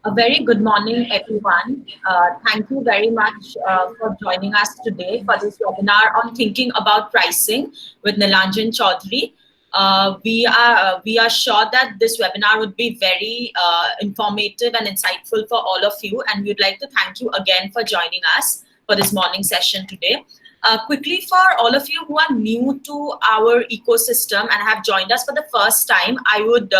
A very good morning, everyone. Thank you very much for joining us today for this webinar on thinking about pricing with Nilanjan Chaudhuri. We are sure that this webinar would be very informative and insightful for all of you, and we'd like to thank you again for joining us for this morning session today. Quickly, for all of you who are new to our ecosystem and have joined us for the first time, I would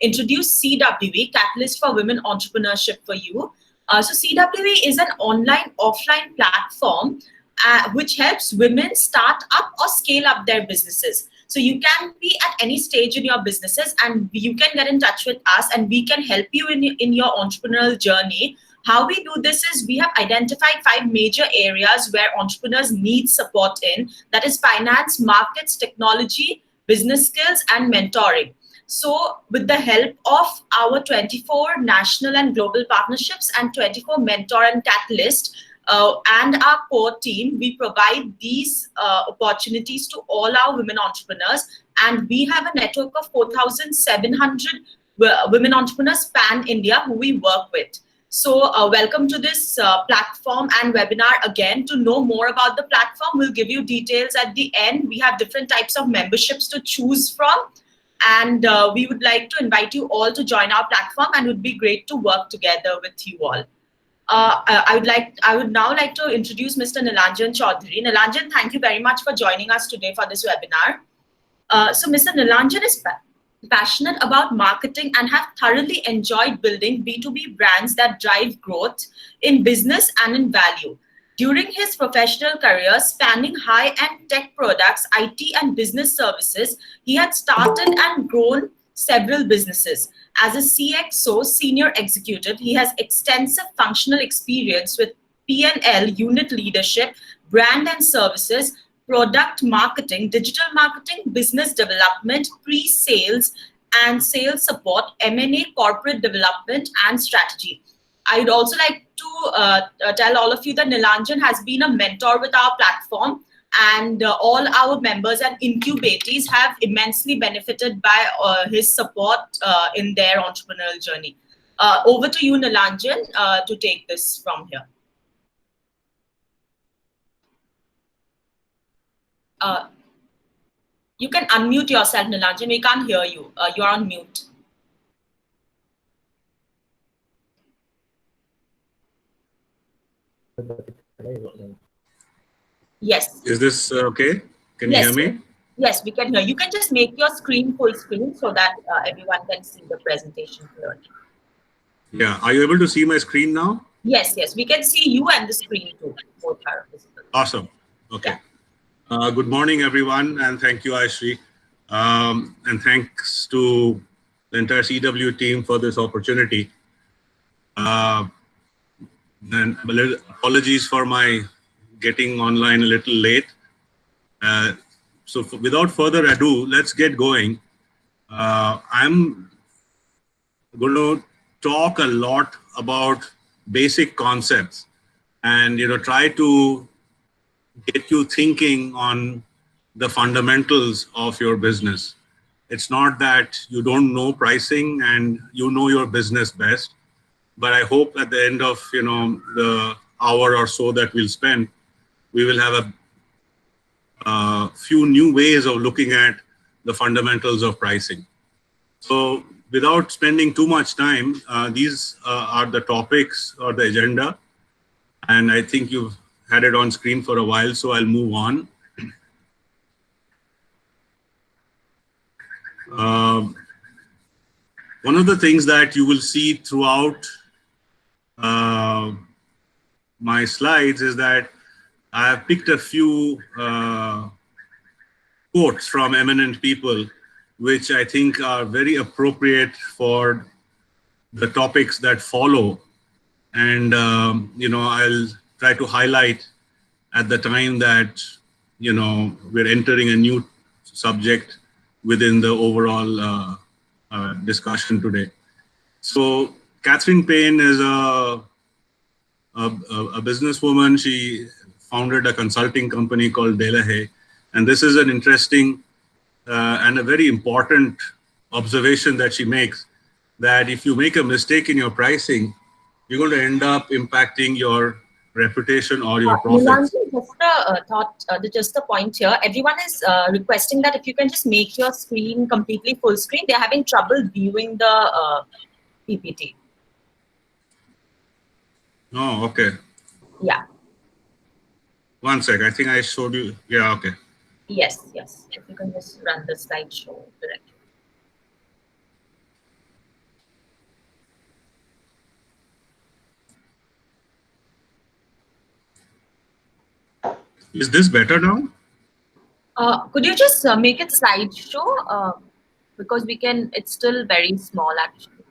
introduce CWE, Catalyst for Women Entrepreneurship for you. So CWE is an online offline platform which helps women start up or scale up their businesses. So you can be at any stage in your businesses and you can get in touch with us and we can help you in your entrepreneurial journey. How we do this is we have identified 5 major areas where entrepreneurs need support in. That is finance, markets, technology, business skills, and mentoring. So with the help of our 24 national and global partnerships and 24 mentor and catalyst and our core team, we provide these opportunities to all our women entrepreneurs. And we have a network of 4,700 women entrepreneurs pan-India who we work with. So welcome to this platform and webinar again. To know more about the platform, we'll give you details at the end. We have different types of memberships to choose from. And we would like to invite you all to join our platform and it would be great to work together with you all. I would now like to introduce Mr. Nilanjan Chaudhuri. Nilanjan, thank you very much for joining us today for this webinar. So Mr. Nilanjan is passionate about marketing and have thoroughly enjoyed building B2B brands that drive growth in business and in value. During his professional career spanning high-end tech products, IT and business services, he had started and grown several businesses. As a CXO, senior executive, he has extensive functional experience with P&L, unit leadership, brand and services, product marketing, digital marketing, business development, pre-sales and sales support, M&A, corporate development and strategy. I would also like to tell all of you that Nilanjan has been a mentor with our platform and all our members and incubatees have immensely benefited by his support in their entrepreneurial journey. Over to you, Nilanjan, to take this from here. You can unmute yourself, Nilanjan. We can't hear you. You're on mute. Yes. Is this okay? Can you hear me? Yes, we can hear. You can just make your screen full screen so that everyone can see the presentation clearly. Yeah. Are you able to see my screen now? Yes, yes. We can see you and the screen too. Both are visible. Awesome. Okay. Yeah. Good morning, everyone, and thank you, Aishri. And thanks to the entire CW team for this opportunity. And apologies for my getting online a little late. So without further ado, let's get going. I'm going to talk a lot about basic concepts and try to get you thinking on the fundamentals of your business. It's not that you don't know pricing and you know your business best, but I hope at the end of the hour or so that we'll spend, we will have a few new ways of looking at the fundamentals of pricing. So without spending too much time, these are the topics or the agenda, and I think you've had it on screen for a while, so I'll move on. One of the things that you will see throughout my slides is that I have picked a few quotes from eminent people, which I think are very appropriate for the topics that follow. And, I'll try to highlight at the time that, we're entering a new subject within the overall discussion today. So Catherine Payne is a businesswoman. She founded a consulting company called Delahaye. And this is an interesting and a very important observation that she makes, that if you make a mistake in your pricing, you're going to end up impacting your reputation or your profits. Nilanjan, just a thought, just a point here. Everyone is requesting that if you can just make your screen completely full screen. They're having trouble viewing the PPT. Oh, okay. Yeah. One sec. I think I showed you. Yeah, okay. Yes, yes. If you can just run the slideshow directly. Is this better now? Could you just make it slideshow? Because we can, it's still very small actually.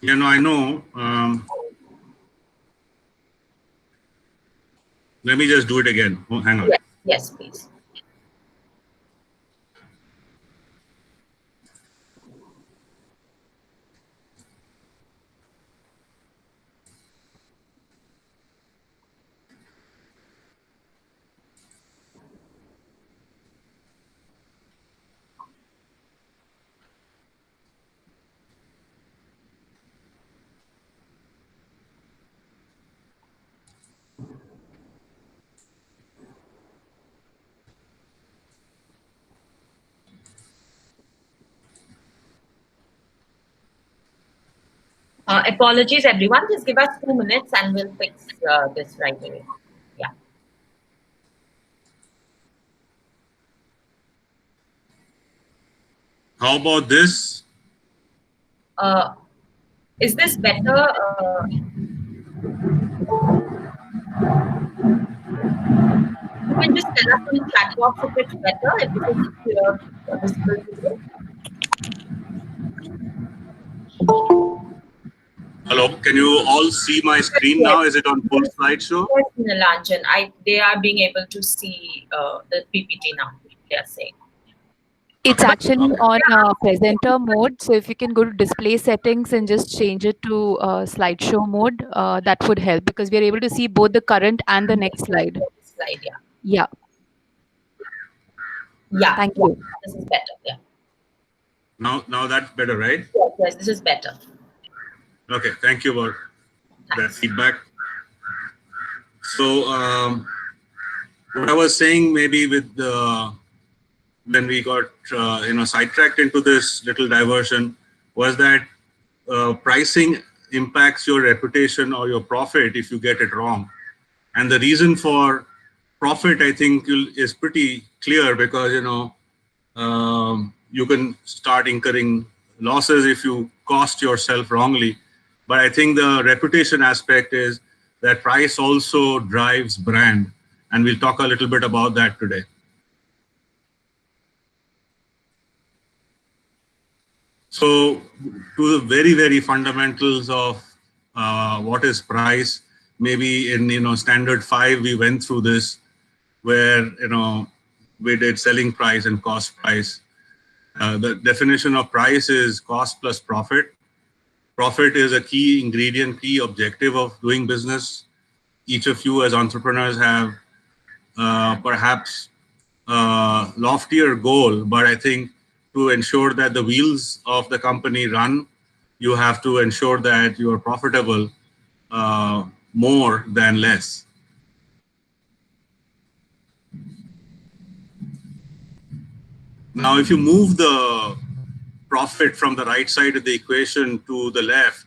Yeah, no, I know. Let me just do it again. Oh, hang on. Yes, yes, please. Apologies, everyone. Just give us 2 minutes and we'll fix this right away. Yeah. How about this? Is this better? You can just tell us in the chat box if it's better, if it is clear, visible to you. Hello, can you all see my screen Yes. now? Is it on full slideshow? Yes, Nilanjan. They are being able to see the PPT now, they are saying. It's Okay. actually Okay. on presenter mode. So if you can go to display settings and just change it to slideshow mode, that would help because we are able to see both the current and the next slide. Slide, yeah. Yeah. Yeah. Thank Yeah. you. This is better. Yeah. Now that's better, right? Yes, yes, this is better. Okay. Thank you for that feedback. So what I was saying, maybe with the when we got sidetracked into this little diversion, was that pricing impacts your reputation or your profit if you get it wrong. And the reason for profit, I think, is pretty clear because you can start incurring losses if you cost yourself wrongly. But I think the reputation aspect is that price also drives brand, and we'll talk a little bit about that today. So, to the very, very fundamentals of what is price, maybe in standard 5 we went through this, where we did selling price and cost price. The definition of price is cost plus profit. Profit is a key ingredient, key objective of doing business. Each of you as entrepreneurs have perhaps a loftier goal, but I think to ensure that the wheels of the company run, you have to ensure that you are profitable more than less. Now, if you move the profit from the right side of the equation to the left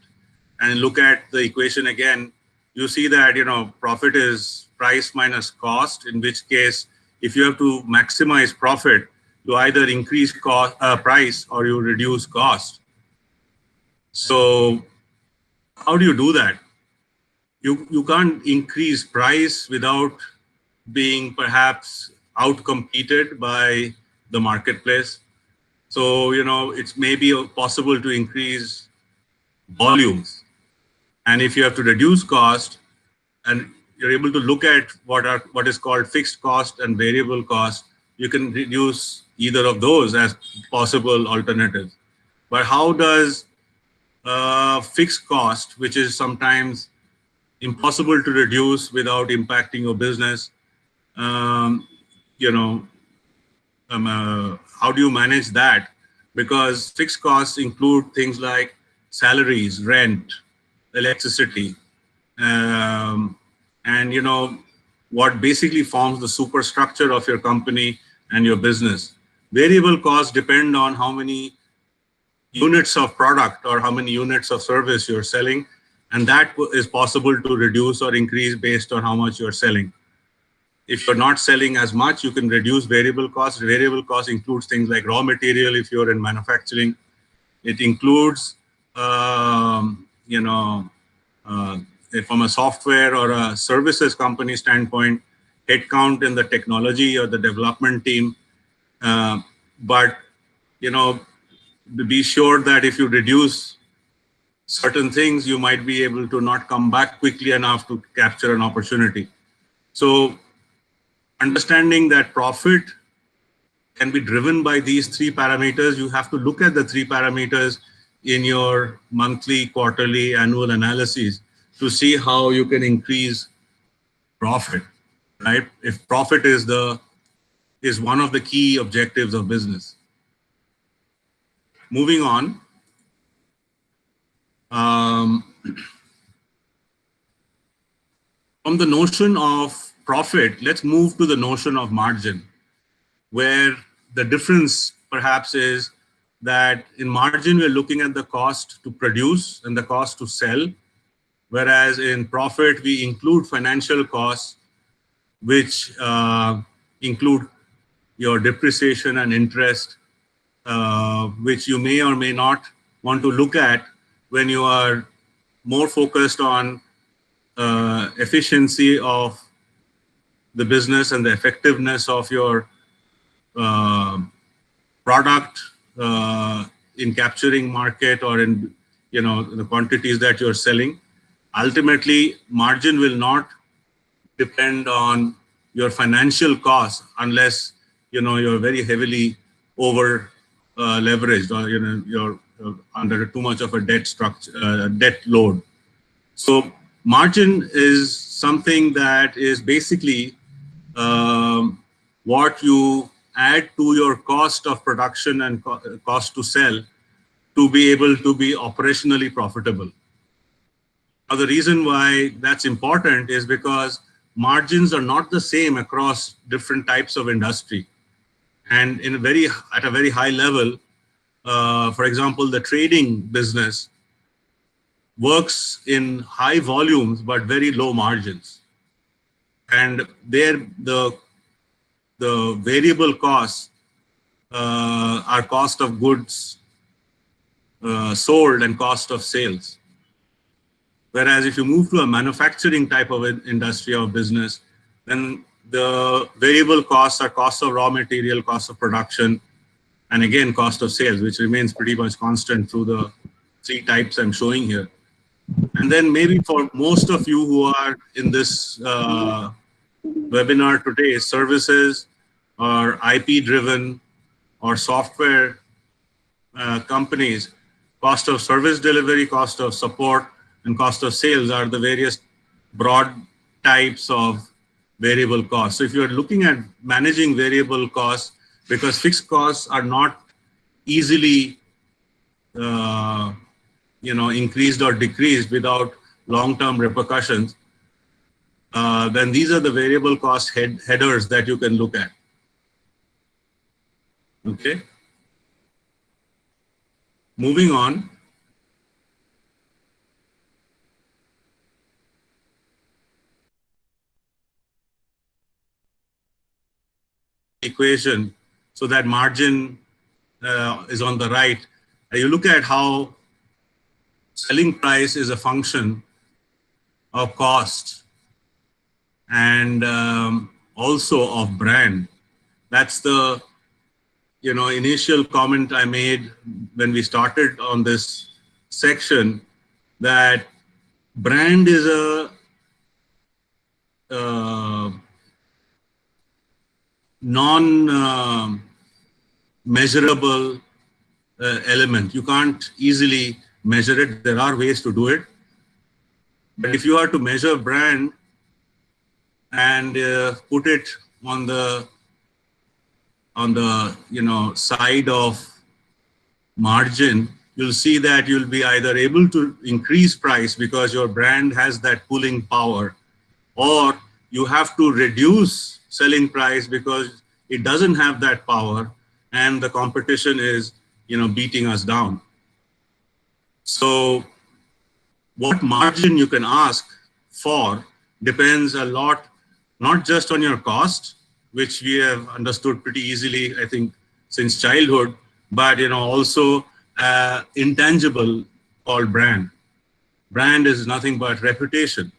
and look at the equation again, you see that profit is price minus cost, in which case if you have to maximize profit, you either increase price or you reduce cost. So how do you do that? You can't increase price without being perhaps outcompeted by the marketplace. So it's maybe possible to increase volumes, and if you have to reduce cost, and you're able to look at what is called fixed cost and variable cost, you can reduce either of those as possible alternatives. But how does fixed cost, which is sometimes impossible to reduce without impacting your business, how do you manage that? because fixed costs include things like salaries, rent, electricity, um, and what basically forms the superstructure of your company and your business. Variable costs depend on how many units of product or how many units of service you're selling, and that is possible to reduce or increase based on how much you're selling. If you're not selling as much, you can reduce variable costs. Variable costs includes things like raw material if you're in manufacturing. It includes, uh, from a software or a services company standpoint, headcount in the technology or the development team. But, be sure that if you reduce certain things, you might be able to not come back quickly enough to capture an opportunity. So understanding that profit can be driven by these three parameters, you have to look at the three parameters in your monthly, quarterly, annual analyses to see how you can increase profit, right? If profit is one of the key objectives of business. Moving on. From the notion of profit, let's move to the notion of margin, where the difference perhaps is that in margin, we're looking at the cost to produce and the cost to sell, whereas in profit, we include financial costs, which include your depreciation and interest, which you may or may not want to look at when you are more focused on efficiency of the business and the effectiveness of your product in capturing market or in the quantities that you're selling. Ultimately, margin will not depend on your financial costs unless you're very heavily over leveraged or you're under too much of a debt structure, debt load. So margin is something that is basically what you add to your cost of production and cost to sell to be able to be operationally profitable. Now, the reason why that's important is because margins are not the same across different types of industry. And at a very high level, for example, the trading business works in high volumes but very low margins. And there, the variable costs are cost of goods sold and cost of sales. Whereas if you move to a manufacturing type of industry or business, then the variable costs are cost of raw material, cost of production, and again, cost of sales, which remains pretty much constant through the three types I'm showing here. And then maybe for most of you who are in this webinar today, services or IP-driven or software companies, cost of service delivery, cost of support, and cost of sales are the various broad types of variable costs. So if you're looking at managing variable costs, because fixed costs are not easily increased or decreased without long-term repercussions, then these are the variable cost headers that you can look at. Okay. Moving on. Equation, so that margin is on the right. You look at how selling price is a function of cost and also of brand. That's the initial comment I made when we started on this section, that brand is a non-measurable element. You can't easily measure it. There are ways to do it. But if you are to measure brand and put it on the side of margin, you'll see that you'll be either able to increase price because your brand has that pulling power, or you have to reduce selling price because it doesn't have that power and the competition is, beating us down. So what margin you can ask for depends a lot, not just on your cost, which we have understood pretty easily, I think, since childhood, but also intangible called brand. Brand is nothing but reputation.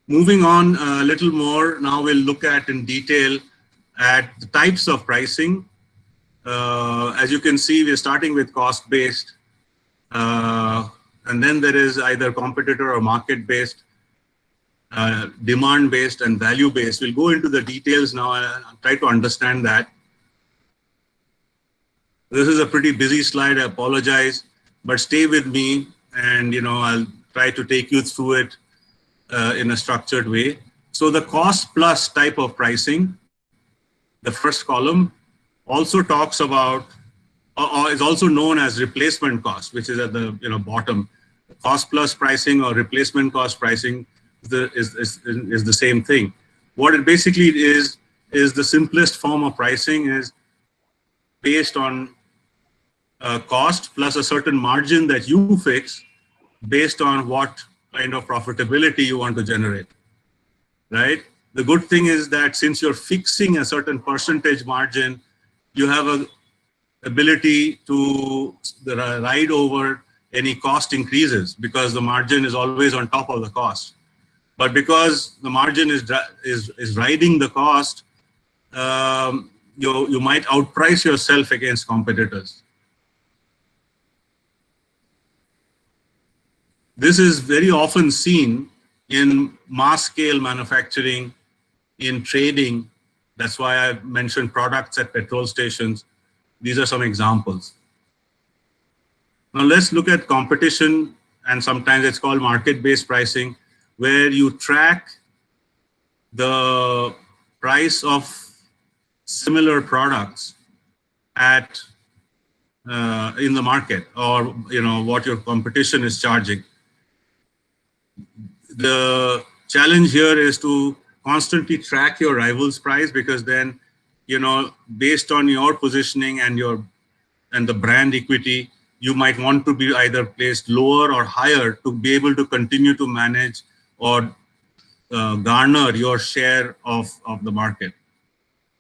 Moving on a little more, now we'll look at in detail at the types of pricing. As you can see, we're starting with cost-based, and then there is either competitor or market-based, demand-based, and value-based. We'll go into the details now and try to understand that. This is a pretty busy slide, I apologize, but stay with me and I'll try to take you through it in a structured way. So the cost plus type of pricing, the first column, also talks about, or is also known as replacement cost, which is at the bottom. Cost plus pricing or replacement cost pricing is the same thing. What it basically is the simplest form of pricing is based on cost plus a certain margin that you fix based on what kind of profitability you want to generate, right? The good thing is that since you're fixing a certain percentage margin, you have a ability to ride over any cost increases because the margin is always on top of the cost. But because the margin is riding the cost, you might outprice yourself against competitors. This is very often seen in mass scale manufacturing, in trading. That's why I mentioned products at petrol stations. These are some examples. Now let's look at competition, and sometimes it's called market-based pricing, where you track the price of similar products at in the market, or what your competition is charging. The challenge here is to constantly track your rival's price, because then based on your positioning and the brand equity, you might want to be either placed lower or higher to be able to continue to manage or garner your share of the market.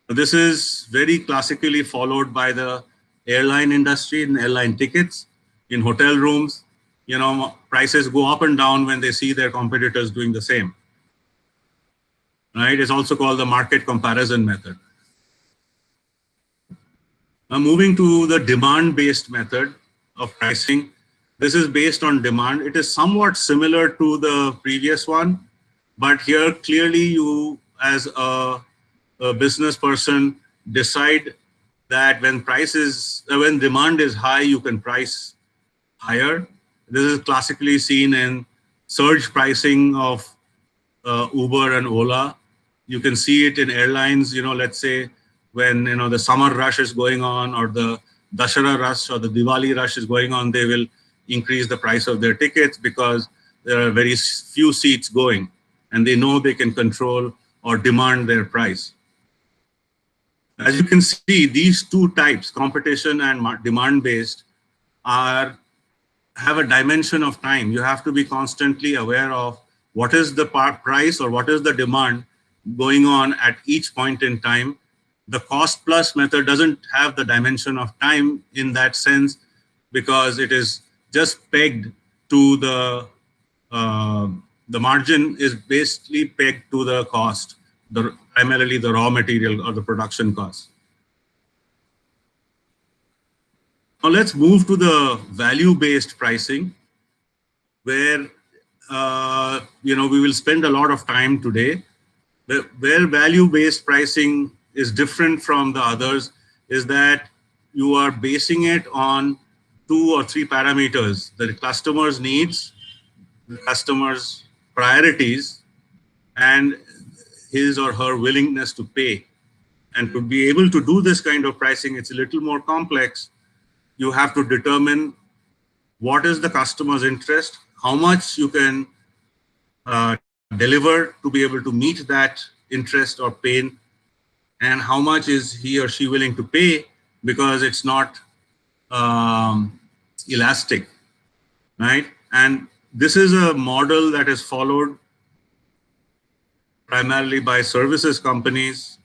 This is very classically followed by the airline industry, in airline tickets, in hotel rooms. Prices go up and down when they see their competitors doing the same. Right? It's also called the market comparison method. Now moving to the demand-based method of pricing. This is based on demand. It is somewhat similar to the previous one, but here clearly you, as a business person, decide that when demand is high, you can price higher. This is classically seen in surge pricing of Uber and Ola. You can see it in airlines, let's say when the summer rush is going on, or the Dashara rush or the Diwali rush is going on, they will increase the price of their tickets because there are very few seats going, and they know they can control or demand their price. As you can see, these two types, competition and demand-based, have a dimension of time. You have to be constantly aware of what is the price or what is the demand going on at each point in time. The cost plus method doesn't have the dimension of time in that sense, because it is just pegged to the margin is basically pegged to the cost, primarily the raw material or the production cost. Now let's move to the value-based pricing, where we will spend a lot of time today. Where value-based pricing is different from the others is that you are basing it on 2 or 3 parameters: the customer's needs, the customer's priorities, and his or her willingness to pay. And to be able to do this kind of pricing, it's a little more complex. You have to determine what is the customer's interest, how much you can deliver to be able to meet that interest or pain, and how much is he or she willing to pay because it's not elastic, right? And this is a model that is followed primarily by services companies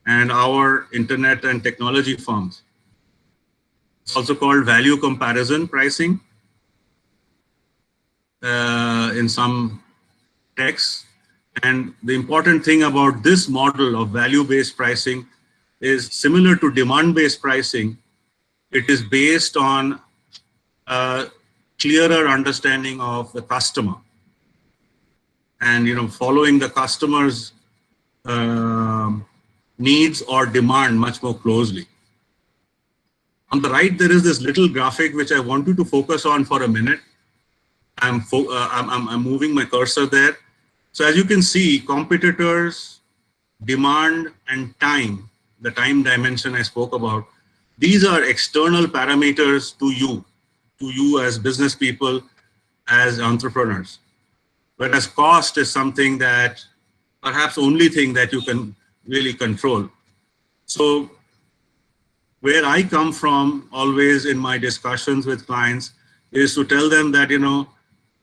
and our internet and technology firms. It's also called value comparison pricing in some texts. And the important thing about this model of value-based pricing is similar to demand-based pricing. It is based on a clearer understanding of the customer and following the customer's needs or demand much more closely. On the right, there is this little graphic which I want you to focus on for a minute. I'm moving my cursor there. So as you can see, competitors, demand, and time, the time dimension I spoke about, these are external parameters to you as business people, as entrepreneurs. Whereas cost is something that perhaps only thing that you can really control. So where I come from always in my discussions with clients is to tell them that,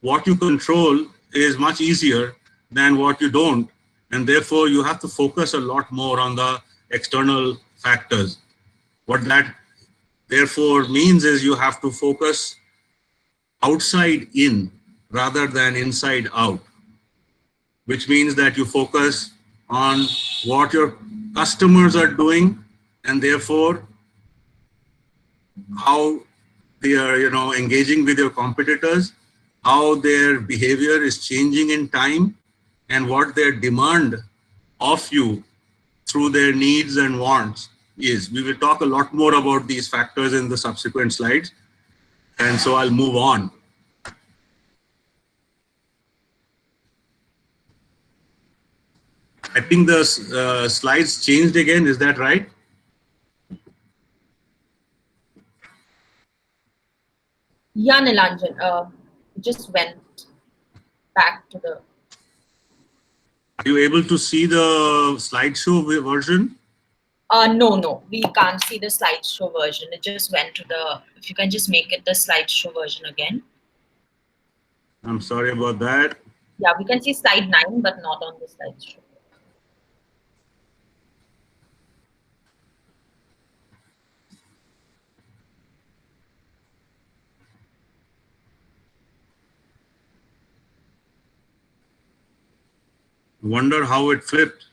what you control is much easier than what you don't. And therefore you have to focus a lot more on the external factors. What that therefore means is you have to focus outside in rather than inside out, which means that you focus on what your customers are doing and therefore how they are, engaging with your competitors, how their behavior is changing in time, and what their demand of you through their needs and wants is. We will talk a lot more about these factors in the subsequent slides. And so I'll move on. I think the slides changed again. Is that right? Yeah, Nilanjan, just went back to the... Are you able to see the slideshow version? No, we can't see the slideshow version. It just went to the... If you can just make it the slideshow version again. I'm sorry about that. Yeah, we can see slide 9, but not on the slideshow. Wonder how it flipped.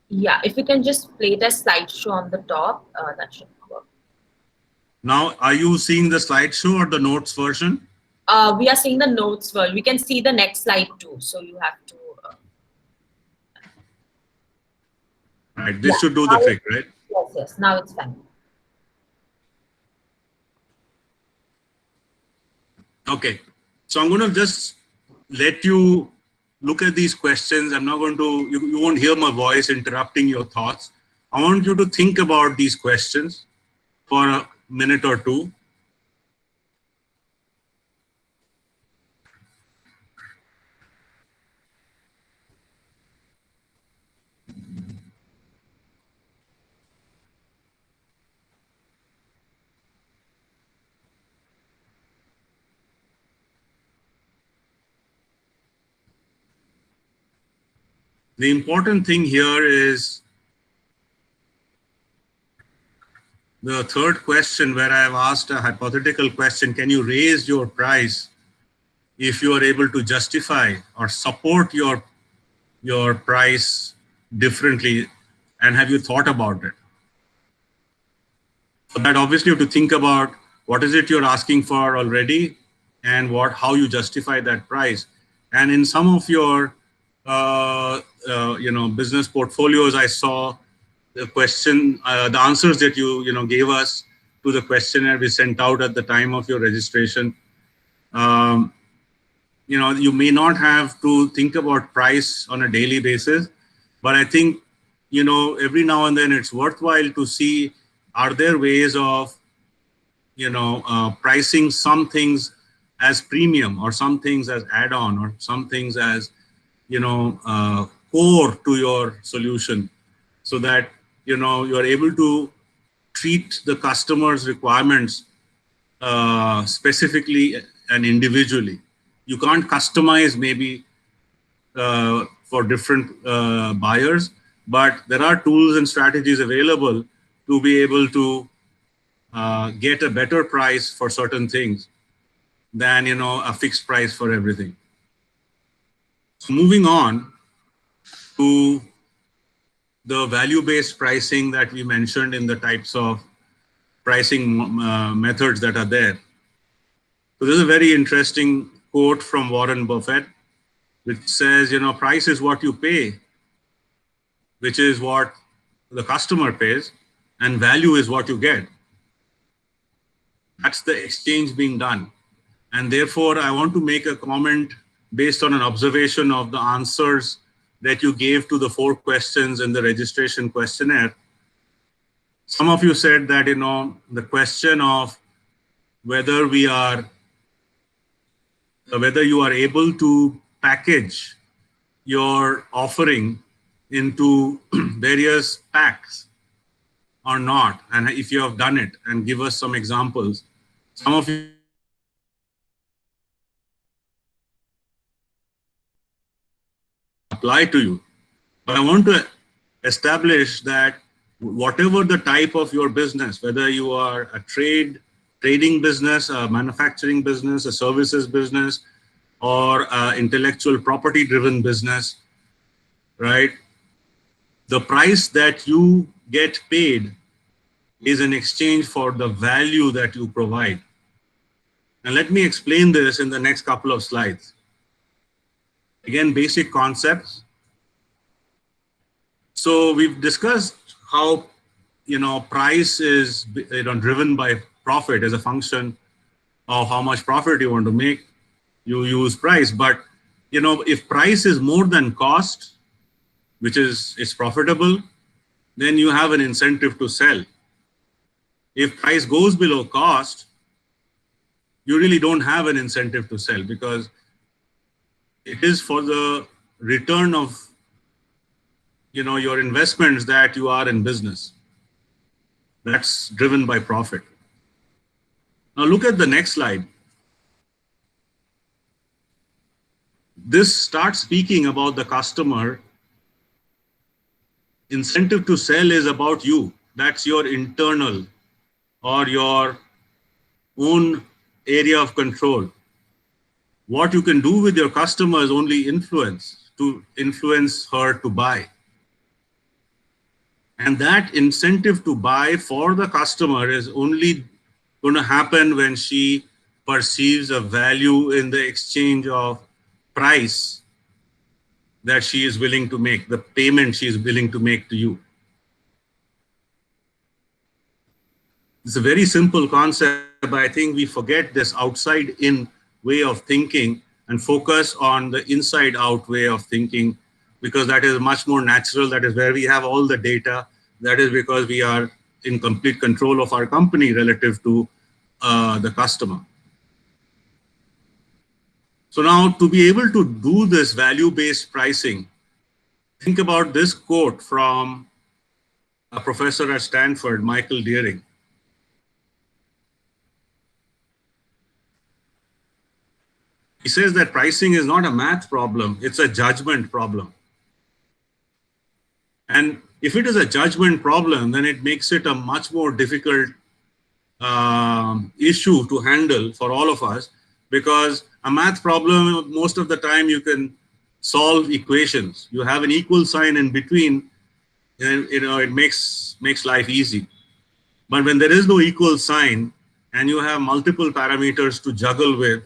Yeah, if you can just play the slideshow on the top, that should work. Now, are you seeing the slideshow or the notes version? We are seeing the notes version. We can see the next slide too. So you have to... Right, this should do the trick, right? Yes, now it's fine. Okay, so I'm going to just let you look at these questions. I'm not going to, you won't hear my voice interrupting your thoughts. I want you to think about these questions for a minute or two. The important thing here is the third question where I have asked a hypothetical question: can you raise your price if you are able to justify or support your price differently, and have you thought about it? So that obviously you have to think about what is it you're asking for already and how you justify that price. And in some of your business portfolios, I saw the question, the answers that you gave us to the questionnaire we sent out at the time of your registration. you may not have to think about price on a daily basis, but I think, every now and then it's worthwhile to see, are there ways of, pricing some things as premium, or some things as add-on, or some things as, core to your solution, so that, you are able to treat the customer's requirements specifically and individually. You can't customize maybe for different buyers, but there are tools and strategies available to be able to get a better price for certain things than a fixed price for everything. So moving on to the value-based pricing that we mentioned in the types of pricing methods that are there. So this is a very interesting quote from Warren Buffett, which says, price is what you pay, which is what the customer pays, and value is what you get. That's the exchange being done. And therefore, I want to make a comment based on an observation of the answers that you gave to the 4 questions in the registration questionnaire. Some of you said that, the question of whether you are able to package your offering into various packs or not, and if you have done it, and give us some examples. Some of you apply to you, but I want to establish that whatever the type of your business, whether you are a trading business, a manufacturing business, a services business, or intellectual property driven business, right? The price that you get paid is an exchange for the value that you provide. And let me explain this in the next couple of slides. Again, basic concepts. So we've discussed how, price is, driven by profit as a function of how much profit you want to make. You use price, but, if price is more than cost, which is profitable, then you have an incentive to sell. If price goes below cost, you really don't have an incentive to sell, because it is for the return of, your investments that you are in business. That's driven by profit. Now look at the next slide. This starts speaking about the customer. Incentive to sell is about you. That's your internal or your own area of control. What you can do with your customer is only to influence her to buy. And that incentive to buy for the customer is only going to happen when she perceives a value in the exchange of price that she is willing to make, the payment she is willing to make to you. It's a very simple concept, but I think we forget this outside in way of thinking and focus on the inside out way of thinking, because that is much more natural. That is where we have all the data. That is because we are in complete control of our company relative to the customer. So now, to be able to do this value-based pricing, think about this quote from a professor at Stanford, Michael Deering. He says that pricing is not a math problem, it's a judgment problem. And if it is a judgment problem, then it makes it a much more difficult issue to handle for all of us, because a math problem, most of the time you can solve equations. You have an equal sign in between, and it makes life easy. But when there is no equal sign and you have multiple parameters to juggle with,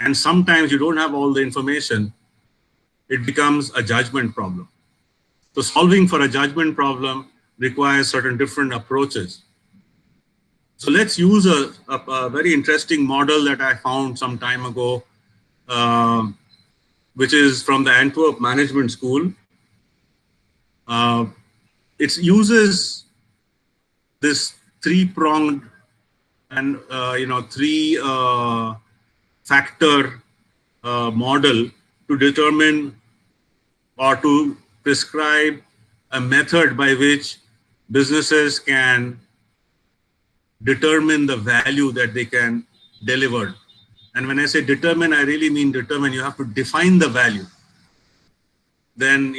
and sometimes you don't have all the information, it becomes a judgment problem. So solving for a judgment problem requires certain different approaches. So let's use a very interesting model that I found some time ago which is from the Antwerp Management School. It uses this three-pronged and three-factor model to determine or to prescribe a method by which businesses can determine the value that they can deliver. And when I say determine, I really mean determine. You have to define the value, then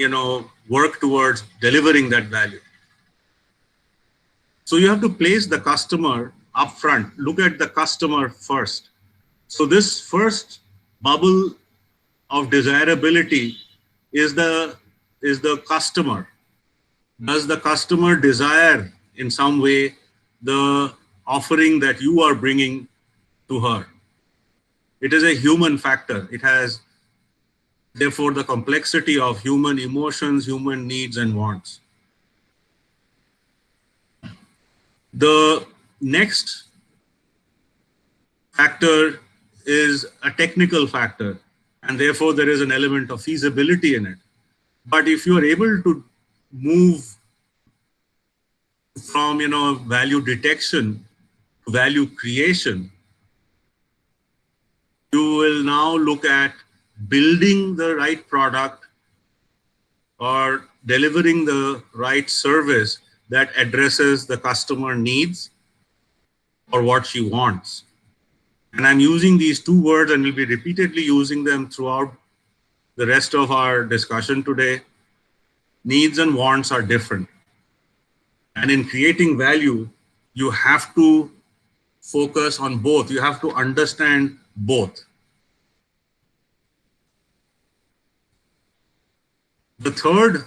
work towards delivering that value. So you have to place the customer up front. Look at the customer first. So this first bubble of desirability is the customer. Does the customer desire in some way the offering that you are bringing to her? It is a human factor. It has, therefore, the complexity of human emotions, human needs and wants. The next factor is a technical factor, and therefore there is an element of feasibility in it. But if you are able to move from value detection to value creation, you will now look at building the right product or delivering the right service that addresses the customer needs or what she wants. And I'm using these two words and will be repeatedly using them throughout the rest of our discussion today. Needs and wants are different. And in creating value, you have to focus on both. You have to understand both. The third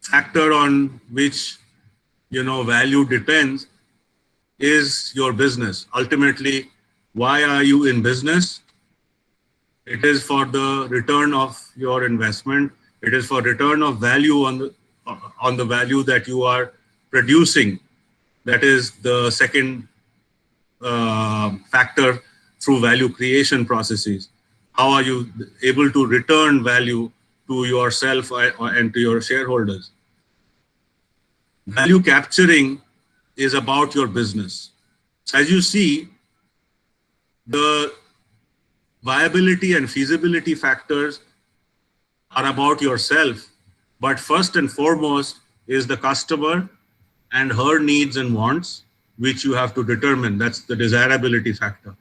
factor on which value depends is your business. Ultimately, why are you in business? It is for the return of your investment. It is for return of value on the value that you are producing. That is the second factor through value creation processes. How are you able to return value to yourself and to your shareholders? Value capturing is about your business. As you see, the viability and feasibility factors are about yourself, but first and foremost is the customer and her needs and wants, which you have to determine. That's the desirability factor.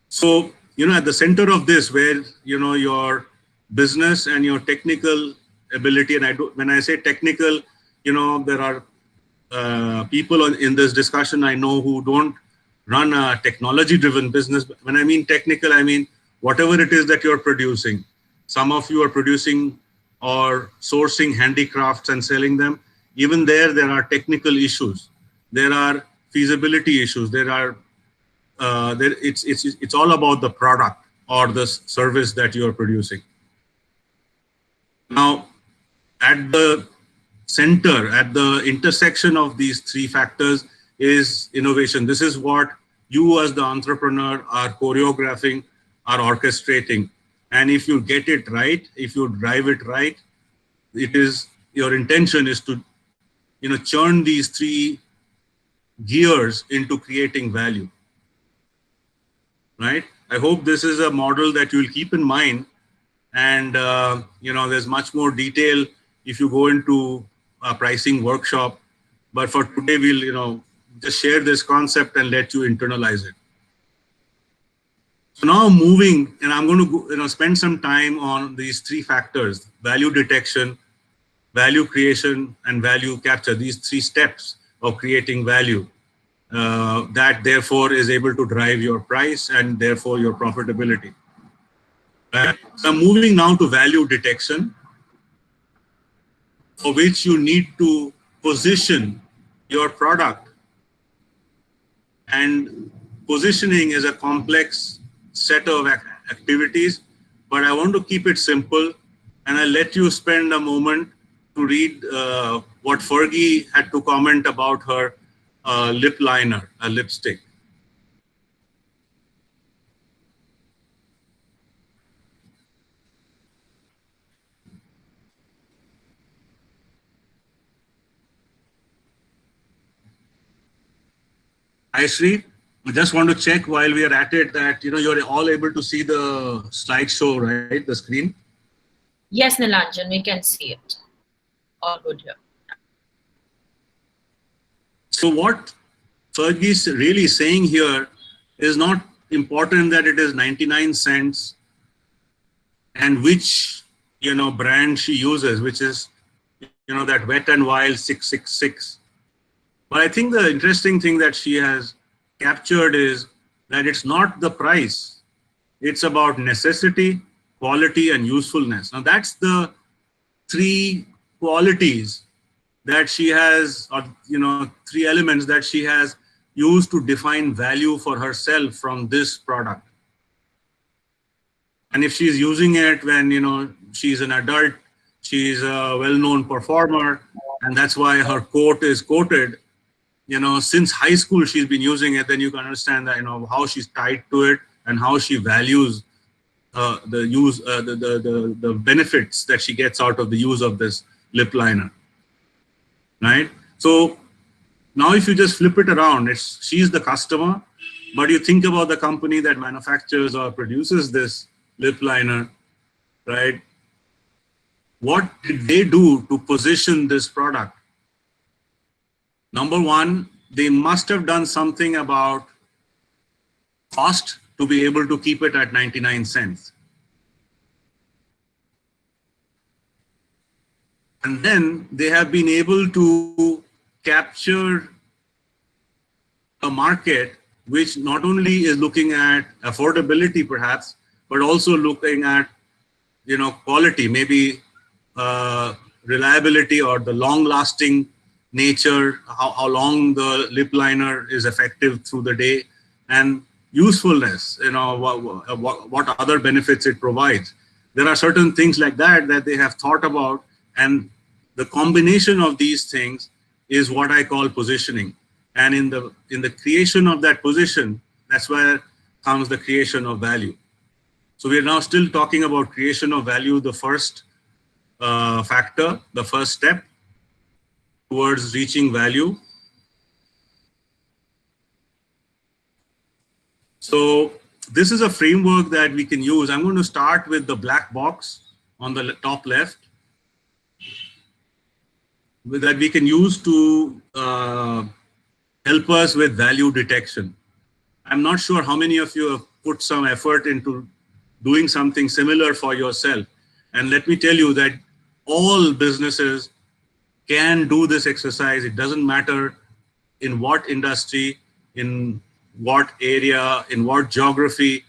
So, at the center of this, where, your business and your technical ability, and when I say technical, there are people in this discussion I know who don't run a technology-driven business. When I mean technical, I mean whatever it is that you're producing. Some of you are producing or sourcing handicrafts and selling them. Even there are technical issues. There are feasibility issues. It's all about the product or the service that you are producing. Now, at the center, at the intersection of these three factors is innovation. This is what you as the entrepreneur are choreographing, are orchestrating. And if you get it right, if you drive it right, your intention is to churn these three gears into creating value. Right? I hope this is a model that you will keep in mind. And there's much more detail if you go into a pricing workshop. But for today, we'll just share this concept and let you internalize it. So now moving, and I'm going to spend some time on these three factors: value detection, value creation, and value capture. These three steps of creating value. That therefore is able to drive your price and therefore your profitability. Right? So I'm moving now to value detection, for which you need to position your product. And positioning is a complex set of activities, but I want to keep it simple, and I'll let you spend a moment to read what Fergie had to comment about her lip liner, a lipstick. Hi, Sri. I just want to check while we are at it that you're all able to see the slideshow, right? The screen. Yes, Nilanjan, we can see it. All good here. So what Fergie is really saying here is not important that it is 99 cents and which brand she uses, which is that Wet and Wild 666. But I think the interesting thing that she has captured is that it's not the price. It's about necessity, quality, and usefulness. Now that's the three qualities that she has, or three elements that she has used to define value for herself from this product. And if she's using it when she's an adult, she's a well-known performer, and that's why her quote is quoted. Since high school she's been using it, then you can understand that how she's tied to it and how she values the use, the benefits that she gets out of the use of this lip liner, right? So now if you just flip it around, she's the customer, but you think about the company that manufactures or produces this lip liner, right? What did they do to position this product? Number one, they must have done something about cost to be able to keep it at 99 cents. And then they have been able to capture a market which not only is looking at affordability perhaps, but also looking at quality, maybe reliability or the long-lasting nature, how long the lip liner is effective through the day, and usefulness, what other benefits it provides. There are certain things like that that they have thought about, and the combination of these things is what I call positioning. And in the creation of that position, that's where comes the creation of value. So we are now still talking about creation of value, the first factor, the first step towards reaching value. So this is a framework that we can use. I'm going to start with the black box on the top left that we can use to help us with value detection. I'm not sure how many of you have put some effort into doing something similar for yourself. And let me tell you that all businesses can do this exercise. It doesn't matter in what industry, in what area, in what geography,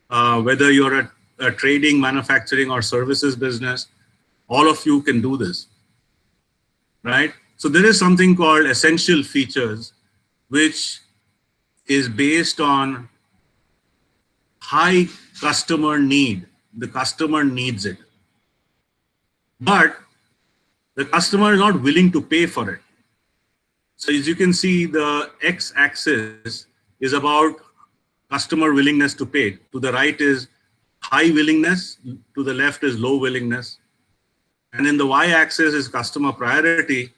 whether you're a trading, manufacturing, or services business, all of you can do this, right? So there is something called essential features, which is based on high customer need. The customer needs it, but the customer is not willing to pay for it. So as you can see, the x-axis is about customer willingness to pay. To the right is high willingness, to the left is low willingness. And in the y-axis is customer priority,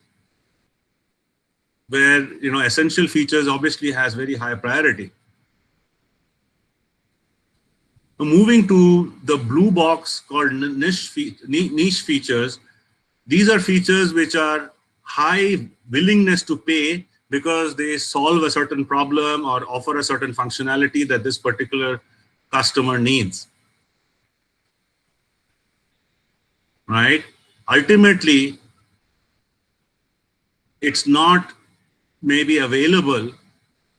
where essential features obviously has very high priority. So moving to the blue box called niche features, these are features which are high willingness to pay because they solve a certain problem or offer a certain functionality that this particular customer needs, right? Ultimately, it's not maybe available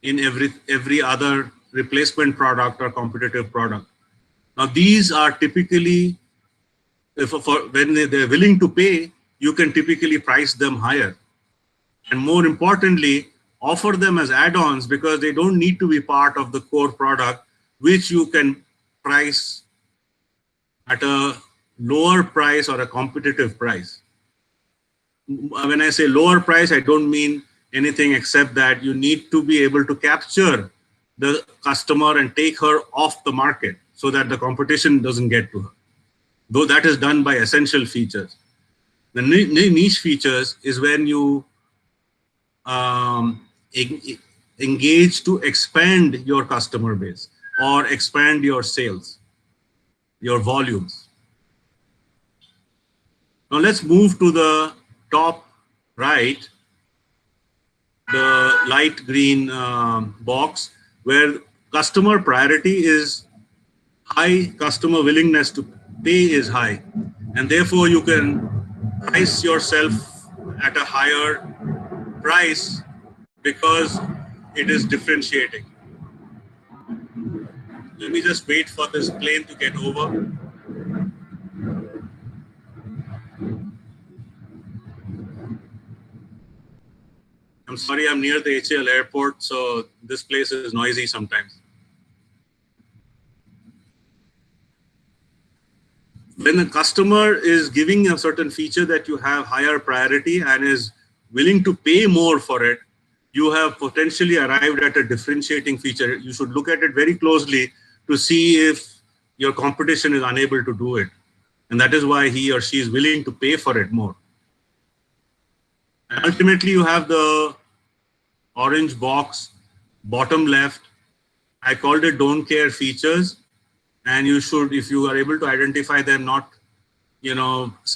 in every other replacement product or competitive product. Now, these are typically, when they're willing to pay, you can typically price them higher. And more importantly, offer them as add-ons because they don't need to be part of the core product, which you can price at a lower price or a competitive price. When I say lower price, I don't mean anything except that you need to be able to capture the customer and take her off the market so that the competition doesn't get to her. Though that is done by essential features. The niche features is when you engage to expand your customer base or expand your sales, your volumes. Now let's move to the top right, the light green box, where customer priority is high, customer willingness to pay is high, and therefore you can price yourself at a higher price because it is differentiating. Let me just wait for this plane to get over. I'm sorry, I'm near the HAL airport, so this place is noisy sometimes. When a customer is giving a certain feature that you have higher priority and is willing to pay more for it, you have potentially arrived at a differentiating feature. You should look at it very closely to see if your competition is unable to do it. And that is why he or she is willing to pay for it more. And ultimately, you have the orange box, bottom left. I called it don't care features. And you should, if you are able to identify them, not,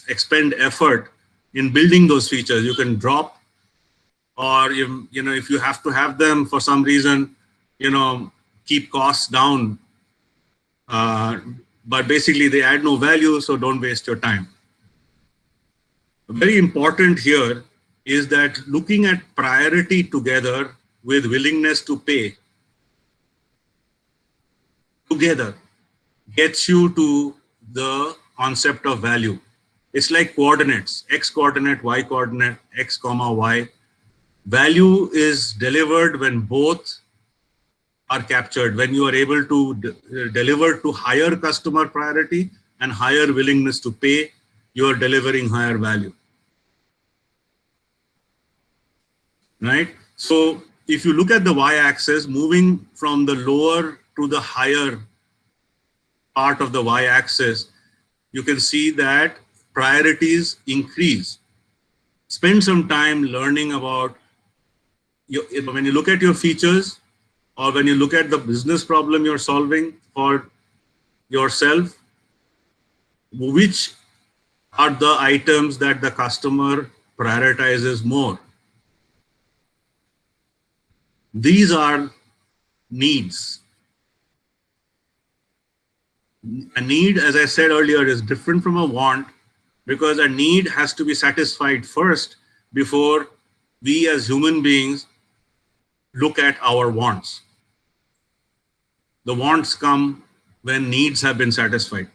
expend effort in building those features. You can drop, or if you have to have them for some reason, keep costs down. But basically they add no value, so don't waste your time. Very important here is that looking at priority together with willingness to pay together gets you to the concept of value. It's like coordinates, x coordinate, y coordinate, x comma y. Value is delivered when both are captured, when you are able to deliver to higher customer priority and higher willingness to pay, you are delivering higher value. Right? So if you look at the y-axis, moving from the lower to the higher part of the y-axis, you can see that priorities increase. Spend some time learning about, when you look at your features or when you look at the business problem you're solving for yourself, which are the items that the customer prioritizes more. These are needs. A need, as I said earlier, is different from a want, because a need has to be satisfied first before we as human beings look at our wants. The wants come when needs have been satisfied.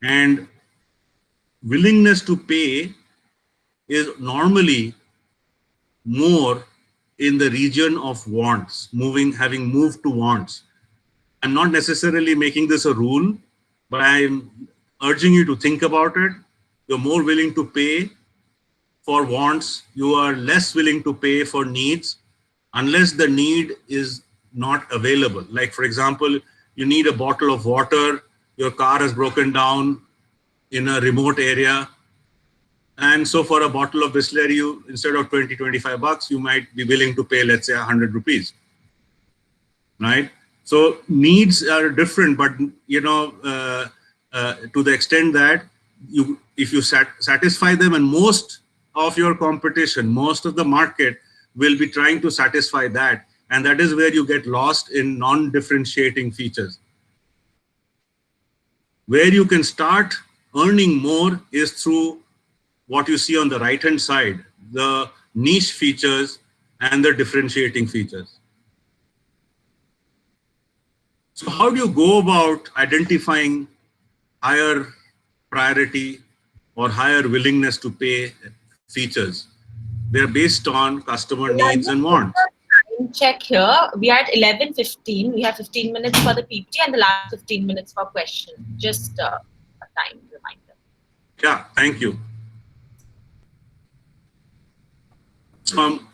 And willingness to pay is normally more in the region of wants, having moved to wants. I'm not necessarily making this a rule, but I'm urging you to think about it. You're more willing to pay for wants. You are less willing to pay for needs unless the need is not available. Like, for example, you need a bottle of water, your car has broken down in a remote area. And so for a bottle of Bisleri, instead of 20, 25 bucks, you might be willing to pay, let's say, 100 rupees, right? So needs are different, but to the extent that if you satisfy them, and most of your competition, most of the market will be trying to satisfy that, and that is where you get lost in non-differentiating features. Where you can start earning more is through what you see on the right-hand side, the niche features and the differentiating features. So how do you go about identifying higher priority or higher willingness to pay features? They're based on customer needs and wants. Time check here. We are at 11:15. We have 15 minutes for the PPT and the last 15 minutes for questions. Just a time reminder. Yeah, thank you. So I'm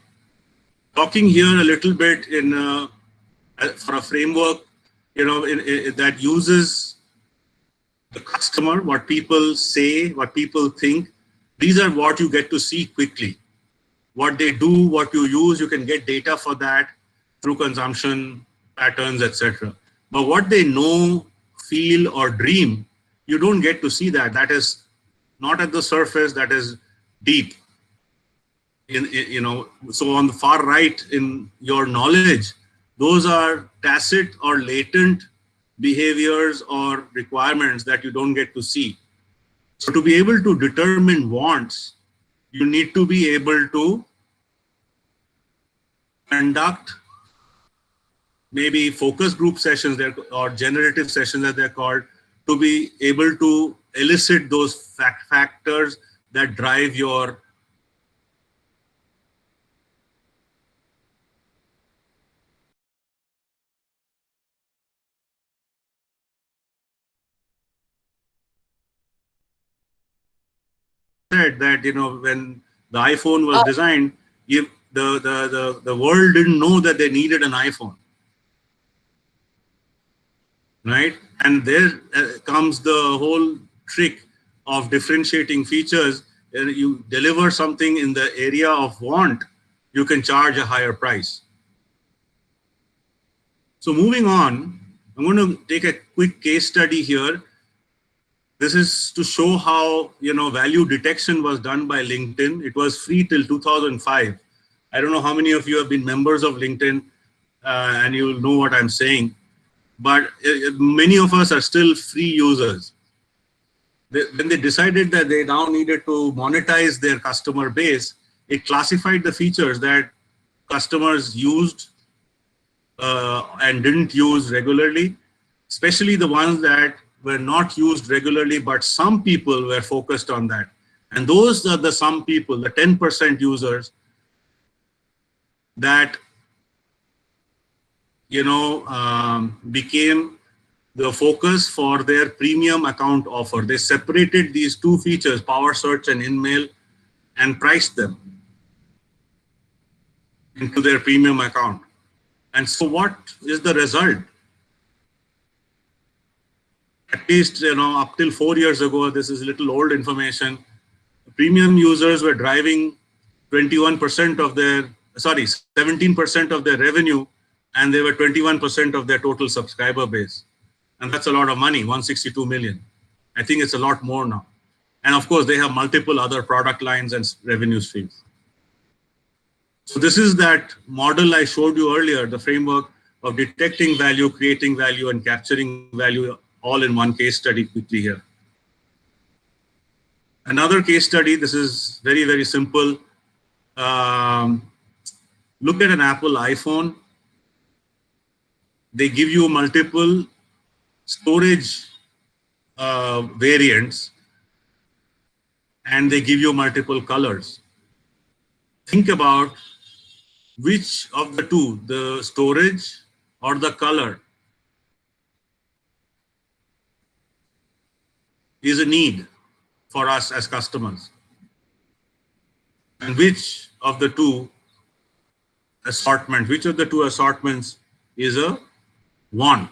talking here a little bit for a framework, that uses the customer, what people say, what people think. These are what you get to see quickly what they do, what you use. You can get data for that through consumption patterns, etc. But what they know, feel, or dream, you don't get to see that. That is not at the surface, that is deep. So on the far right in your knowledge, those are tacit or latent behaviors or requirements that you don't get to see. So to be able to determine wants, you need to be able to conduct maybe focus group sessions or generative sessions as they're called, to be able to elicit those factors that drive your said that, when the iPhone was designed, the world didn't know that they needed an iPhone, right? And there comes the whole trick of differentiating features. You deliver something in the area of want, you can charge a higher price. So moving on, I'm going to take a quick case study here. This is to show how, value detection was done by LinkedIn. It was free till 2005. I don't know how many of you have been members of LinkedIn and you'll know what I'm saying, but many of us are still free users. When they decided that they now needed to monetize their customer base, it classified the features that customers used and didn't use regularly, especially the ones that were not used regularly, but some people were focused on that. And those are the some people, the 10% users that, became the focus for their premium account offer. They separated these two features, power search and in-mail, and priced them into their premium account. And so what is the result? At least, up till 4 years ago, this is little old information, premium users were driving 17% of their revenue, and they were 21% of their total subscriber base. And that's a lot of money, 162 million. I think it's a lot more now. And of course, they have multiple other product lines and revenue streams. So this is that model I showed you earlier, the framework of detecting value, creating value, and capturing value, all in one case study quickly here. Another case study, this is very, very simple. Look at an Apple iPhone. They give you multiple storage variants, and they give you multiple colors. Think about which of the two, the storage or the color, is a need for us as customers, and which of the two assortments is a want.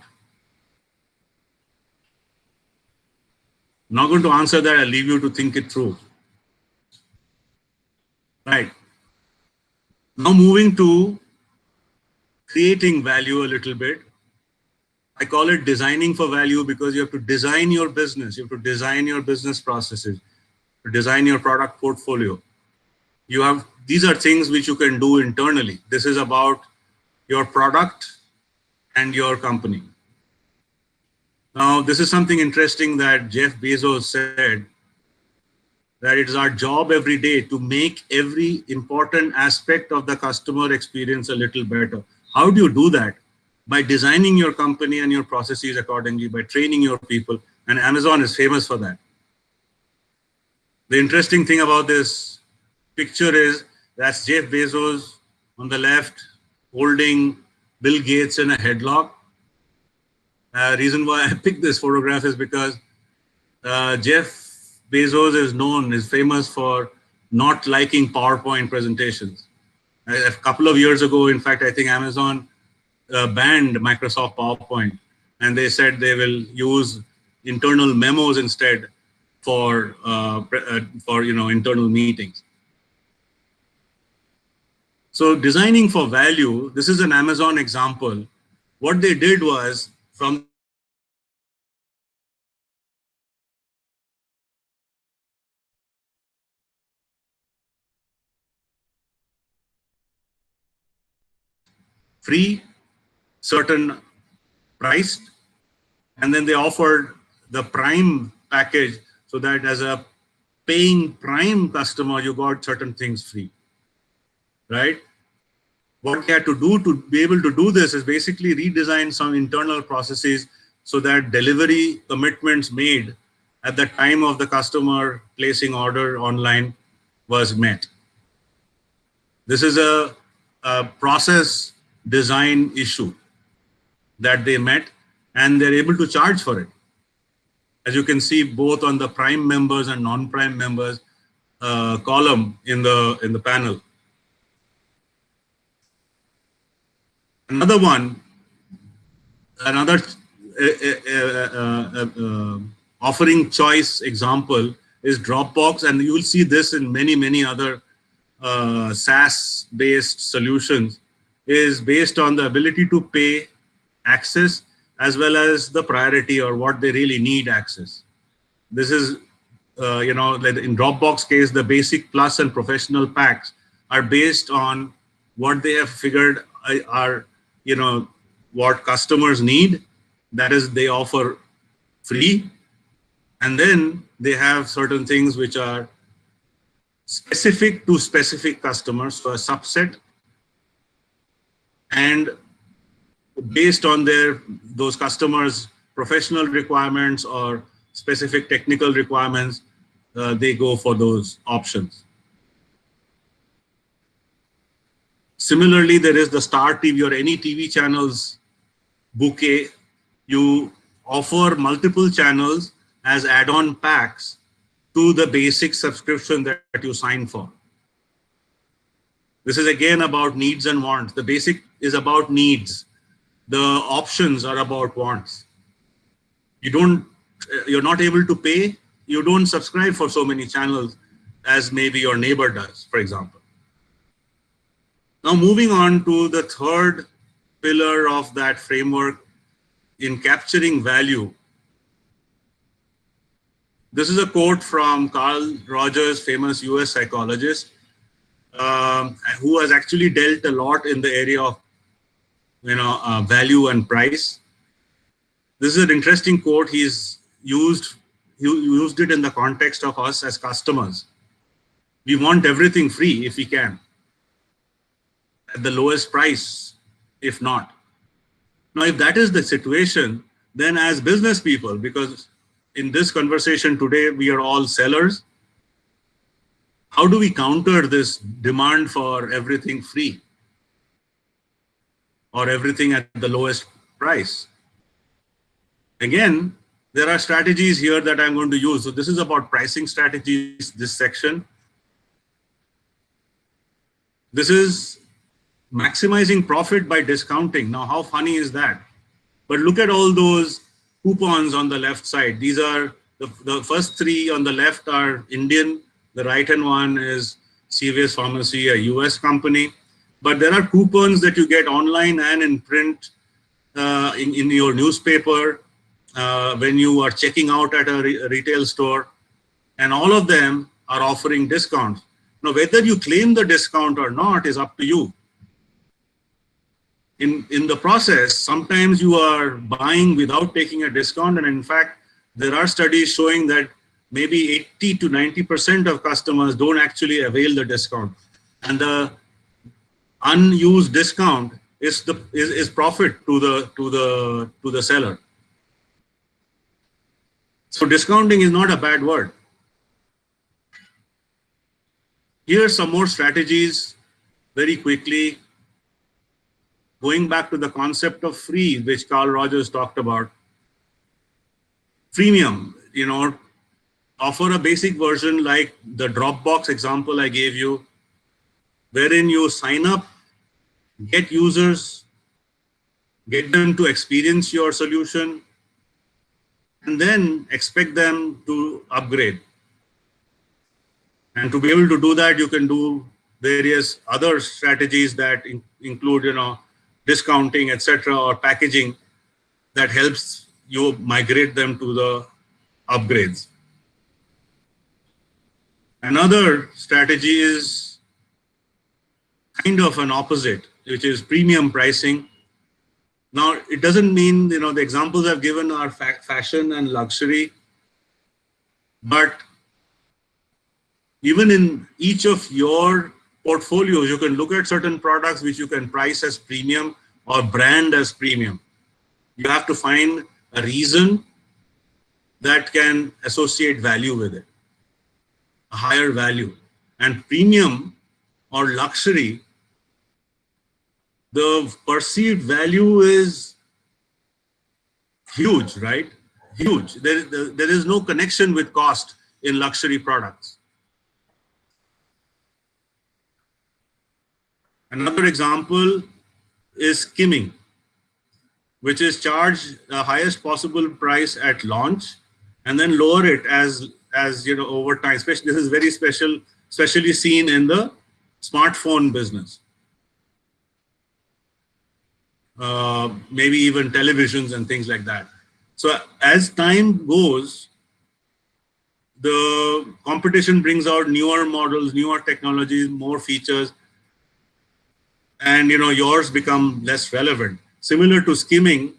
I'm not going to answer that. I'll leave you to think it through. Right. Now moving to creating value a little bit. I call it designing for value, because you have to design your business. You have to design your business processes, to design your product portfolio. These are things which you can do internally. This is about your product and your company. Now, this is something interesting that Jeff Bezos said, that it is our job every day to make every important aspect of the customer experience a little better. How do you do that? By designing your company and your processes accordingly, by training your people, and Amazon is famous for that. The interesting thing about this picture is that's Jeff Bezos on the left holding Bill Gates in a headlock. Reason why I picked this photograph is because Jeff Bezos is famous for not liking PowerPoint presentations. A couple of years ago, in fact, I think Amazon banned Microsoft PowerPoint, and they said they will use internal memos instead for internal meetings. So designing for value, this is an Amazon example. What they did was, from the very beginning, they offered free, certain priced, and then they offered the Prime package, so that as a paying Prime customer, you got certain things free, right? What they had to do to be able to do this is basically redesign some internal processes so that delivery commitments made at the time of the customer placing order online was met. This is a process design issue that they met, and they're able to charge for it. As you can see, both on the Prime members and non-Prime members column in the panel. Another one, another offering choice example is Dropbox, and you will see this in many other SaaS-based solutions, is based on the ability to pay, access, as well as the priority or what they really need access. This is, like in Dropbox case, the basic plus and professional packs are based on what they have figured are, what customers need. That is, they offer free. And then they have certain things which are specific to specific customers, so a subset, and based on those customers' professional requirements or specific technical requirements, they go for those options. Similarly, there is the Star TV or any TV channels bouquet. You offer multiple channels as add-on packs to the basic subscription that you sign for. This is again about needs and wants. The basic is about needs. The options are about wants. You're not able to pay, you don't subscribe for so many channels as maybe your neighbor does, for example. Now moving on to the third pillar of that framework in capturing value. This is a quote from Carl Rogers, famous US psychologist, who has actually dealt a lot in the area of value and price. This is an interesting quote. He used it in the context of us as customers. We want everything free if we can, at the lowest price, if not. Now, if that is the situation, then as business people, because in this conversation today, we are all sellers, how do we counter this demand for everything free or everything at the lowest price? Again, there are strategies here that I'm going to use. So this is about pricing strategies, this section. This is maximizing profit by discounting. Now, how funny is that? But look at all those coupons on the left side. These are the first three on the left are Indian. The right-hand one is CVS Pharmacy, a US company. But there are coupons that you get online and in print, in your newspaper, when you are checking out at a retail store, and all of them are offering discounts. Now, whether you claim the discount or not is up to you. In the process, sometimes you are buying without taking a discount, and in fact, there are studies showing that maybe 80 to 90% of customers don't actually avail the discount, and the unused discount is profit to the seller. So discounting is not a bad word. Here are some more strategies very quickly. Going back to the concept of free, which Carl Rogers talked about. Freemium, offer a basic version like the Dropbox example I gave you, wherein you sign up, get users, get them to experience your solution, and then expect them to upgrade. And to be able to do that, you can do various other strategies that include, discounting, etc., or packaging that helps you migrate them to the upgrades. Another strategy is kind of an opposite, which is premium pricing. Now, it doesn't mean, the examples I've given are fashion and luxury, but even in each of your portfolios, you can look at certain products which you can price as premium or brand as premium. You have to find a reason that can associate value with it, a higher value. And premium or luxury, the perceived value is huge, right? Huge. There is no connection with cost in luxury products. Another example is skimming, which is charge the highest possible price at launch and then lower it as over time. Especially, this is very especially seen in the smartphone business. Maybe even televisions and things like that. So as time goes, the competition brings out newer models, newer technologies, more features, and yours become less relevant. Similar to skimming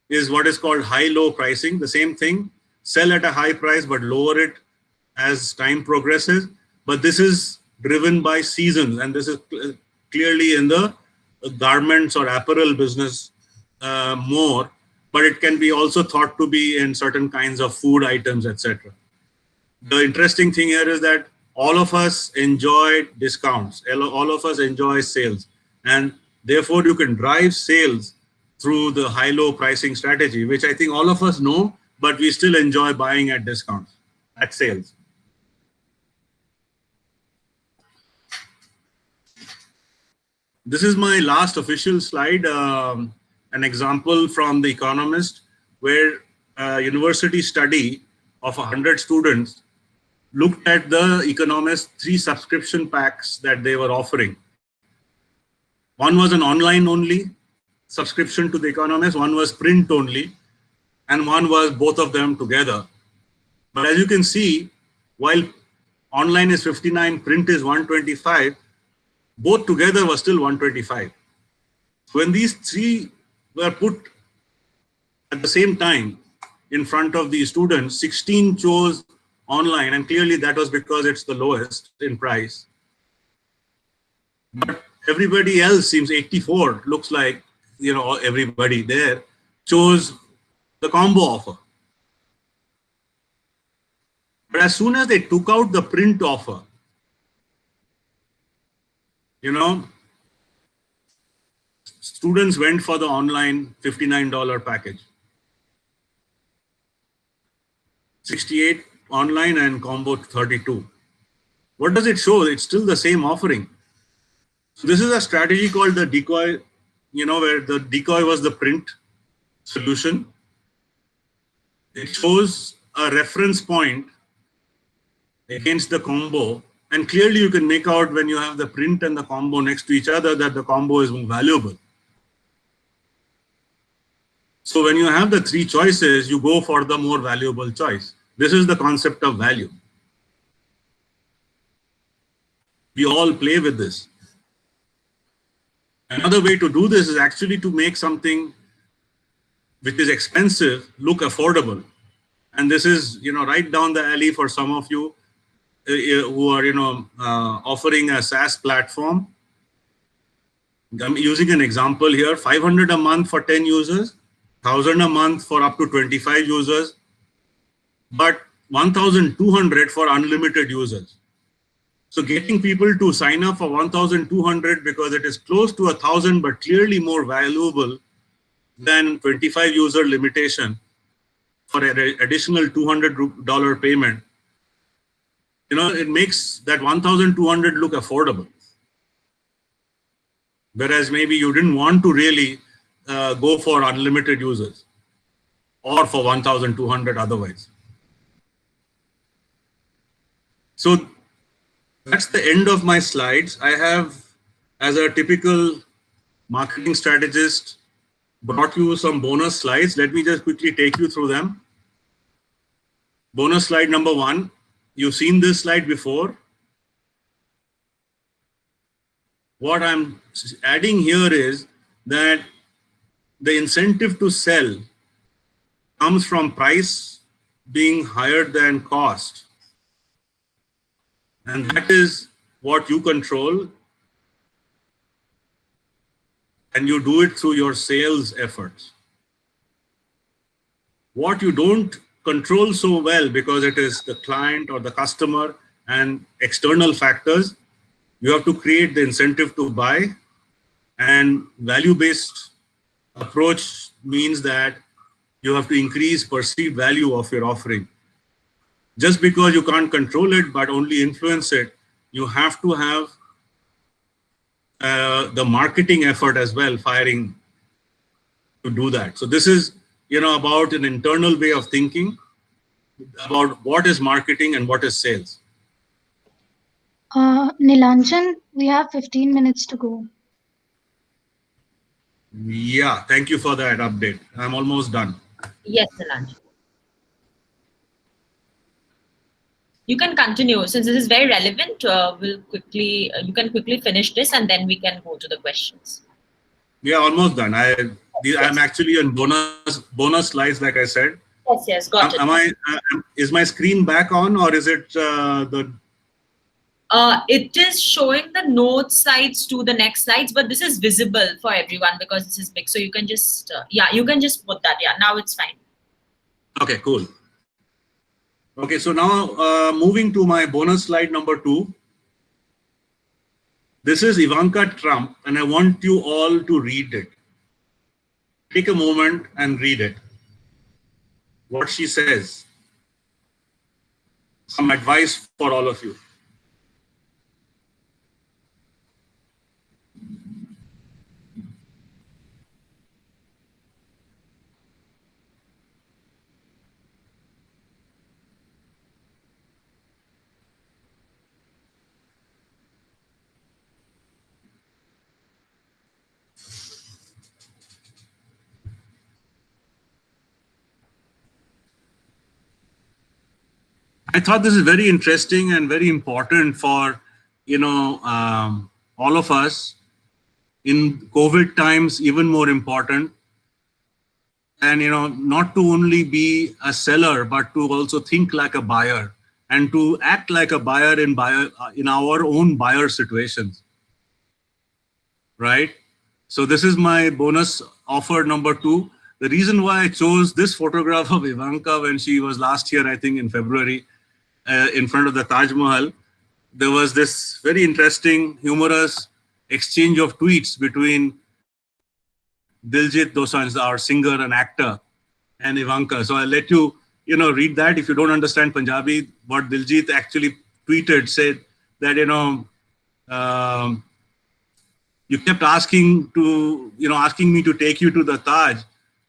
is what is called high-low pricing. The same thing, sell at a high price but lower it as time progresses. But this is driven by seasons, and this is clearly in the garments or apparel business more, but it can be also thought to be in certain kinds of food items, etc. The interesting thing here is that all of us enjoy discounts, all of us enjoy sales, and therefore you can drive sales through the high-low pricing strategy, which I think all of us know, but we still enjoy buying at discounts, at sales. This is my last official slide, an example from The Economist, where a university study of 100 students looked at The Economist 3 subscription packs that they were offering. One was an online only subscription to The Economist, one was print only, and one was both of them together. But as you can see, while online is 59, print is 125, both together were still 125. When these 3 were put at the same time in front of the students, 16 chose online, and clearly that was because it's the lowest in price. But everybody else seems 84, looks like, everybody there chose the combo offer. But as soon as they took out the print offer, students went for the online $59 package. 68 online and combo 32. What does it show? It's still the same offering. So this is a strategy called the decoy, where the decoy was the print solution. It shows a reference point against the combo, and clearly you can make out when you have the print and the combo next to each other that the combo is more valuable. So when you have the 3 choices, you go for the more valuable choice. This is the concept of value. We all play with this. Another way to do this is actually to make something which is expensive look affordable. And this is, right down the alley for some of you who are, offering a SaaS platform. I'm using an example here, 500 a month for 10 users, 1,000 a month for up to 25 users, but 1,200 for unlimited users. So getting people to sign up for 1,200 because it is close to 1,000, but clearly more valuable than 25 user limitation for an additional $200 payment. It makes that 1,200 look affordable. Whereas maybe you didn't want to really go for unlimited users or for 1,200 otherwise. So That's the end of my slides. I have, as a typical marketing strategist, brought you some bonus slides. Let me just quickly take you through them. Bonus slide number 1. You've seen this slide before. What I'm adding here is that the incentive to sell comes from price being higher than cost. And that is what you control. And you do it through your sales efforts. What you don't control so well, because it is the client or the customer and external factors, you have to create the incentive to buy. And value-based approach means that you have to increase perceived value of your offering. Just because you can't control it, but only influence it, you have to have the marketing effort as well, firing to do that. So this is, about an internal way of thinking about what is marketing and what is sales. Nilanjan, we have 15 minutes to go. Yeah, thank you for that update. I'm almost done. Yes, Nilanjan. You can continue since this is very relevant. We'll quickly, you can quickly finish this and then we can go to the questions. Yeah, almost done. I'm actually on bonus slides, like I said. Yes, got it. Is my screen back on, or is it the? It is showing the notes slides to the next slides, but this is visible for everyone because this is big. So you can just, you can just put that. Yeah, now it's fine. Okay, cool. Okay, so now moving to my bonus slide number 2. This is Ivanka Trump, and I want you all to read it. Take a moment and read it. What she says. Some advice for all of you. I thought this is very interesting and very important for, all of us. In COVID times, even more important. And, not to only be a seller, but to also think like a buyer and to act like a buyer in our own buyer situations. Right? So this is my bonus offer number 2. The reason why I chose this photograph of Ivanka when she was last year, I think in February, in front of the Taj Mahal, there was this very interesting, humorous exchange of tweets between Diljit Dosanjh, our singer and actor, and Ivanka. So I'll let you, read that. If you don't understand Punjabi, what Diljit actually tweeted said that, you kept asking me to take you to the Taj.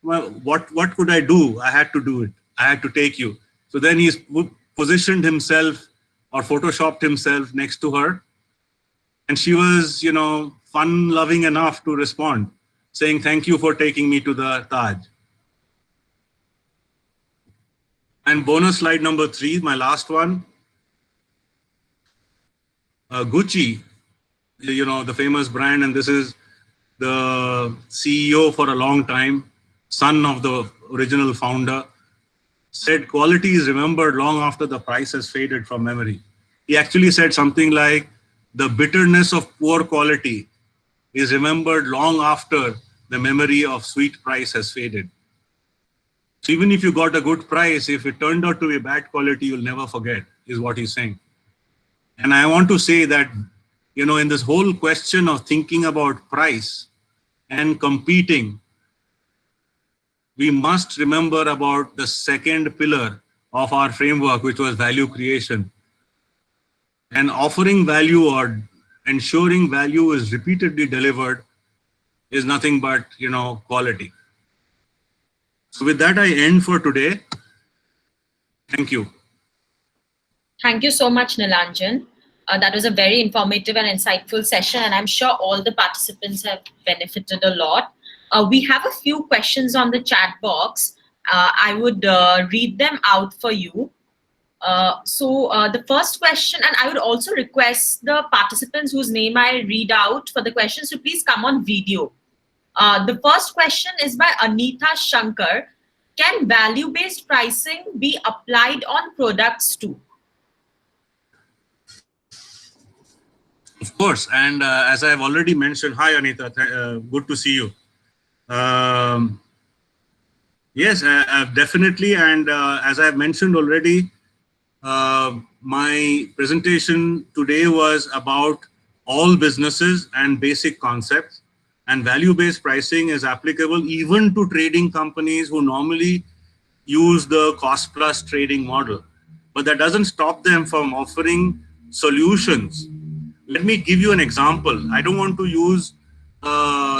Well, what could I do? I had to do it. I had to take you. So then he's positioned himself or photoshopped himself next to her. And she was, fun-loving enough to respond, saying, thank you for taking me to the Taj. And bonus slide number 3, my last one. Gucci, the famous brand, and this is the CEO for a long time, son of the original founder, said quality is remembered long after the price has faded from memory. He actually said something like, the bitterness of poor quality is remembered long after the memory of sweet price has faded. So even if you got a good price, if it turned out to be bad quality, you'll never forget, is what he's saying. And I want to say that, in this whole question of thinking about price and competing, we must remember about the second pillar of our framework, which was value creation. And offering value or ensuring value is repeatedly delivered is nothing but, quality. So with that, I end for today. Thank you. Thank you so much, Nilanjan. That was a very informative and insightful session, and I'm sure all the participants have benefited a lot. We have a few questions on the chat box. I would read them out for you. The first question, and I would also request the participants whose name I read out for the questions to please come on video. The first question is by Anita Shankar. Can value-based pricing be applied on products too? Of course, and as I have already mentioned, hi Anita, good to see you. Yes, definitely, and as I have mentioned already, my presentation today was about all businesses and basic concepts, and value-based pricing is applicable even to trading companies who normally use the cost plus trading model. But that doesn't stop them from offering solutions. Let me give you an example. I don't want to use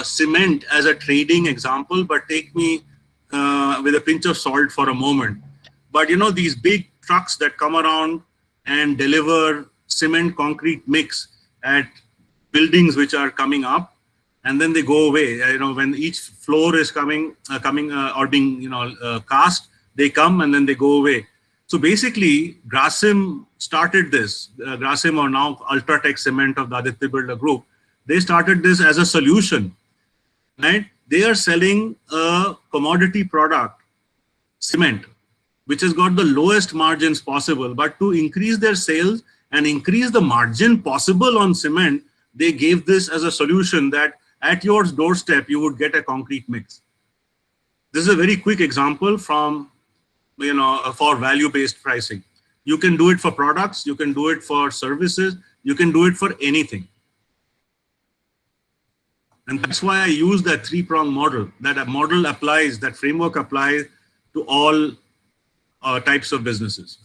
cement as a trading example, but take me with a pinch of salt for a moment. But you know, these big trucks that come around and deliver cement concrete mix at buildings which are coming up, and then they go away. You know, when each floor is coming or being cast, they come and then they go away. So basically, Grasim started this. Grasim, or now Ultratech Cement of the Aditya Birla Group, they started this as a solution. Right? They are selling a commodity product, cement, which has got the lowest margins possible. But to increase their sales and increase the margin possible on cement, they gave this as a solution that at your doorstep, you would get a concrete mix. This is a very quick example from, for value-based pricing. You can do it for products, you can do it for services, you can do it for anything. And that's why I use that three-prong model. That a model applies, that framework applies to all types of businesses.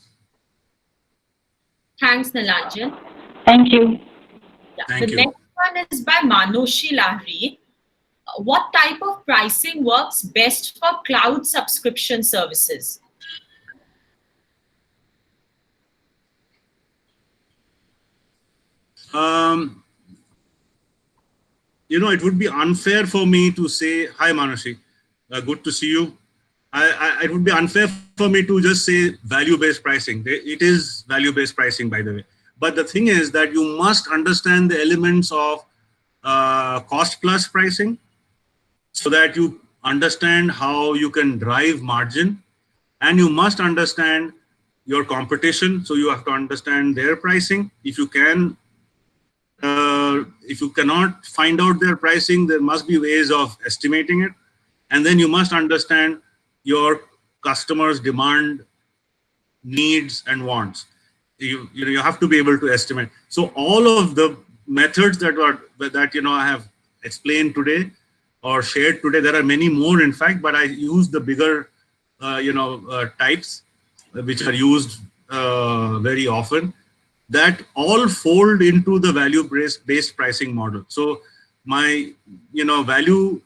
Thanks, Nilanjan. Thank you. Yeah. Thank you. Next one is by Manoshi Lahri. What type of pricing works best for cloud subscription services? It would be unfair for me to say, hi Manashi, good to see you. It would be unfair for me to just say value-based pricing. It is value-based pricing, by the way. But the thing is that you must understand the elements of cost plus pricing so that you understand how you can drive margin, and you must understand your competition. So you have to understand their pricing. If you cannot find out their pricing, there must be ways of estimating it. And then you must understand your customers' demand, needs, and wants. You have to be able to estimate. So all of the methods that I have explained today or shared today, there are many more in fact, but I use the bigger types which are used very often, that all fold into the value-based pricing model. So my value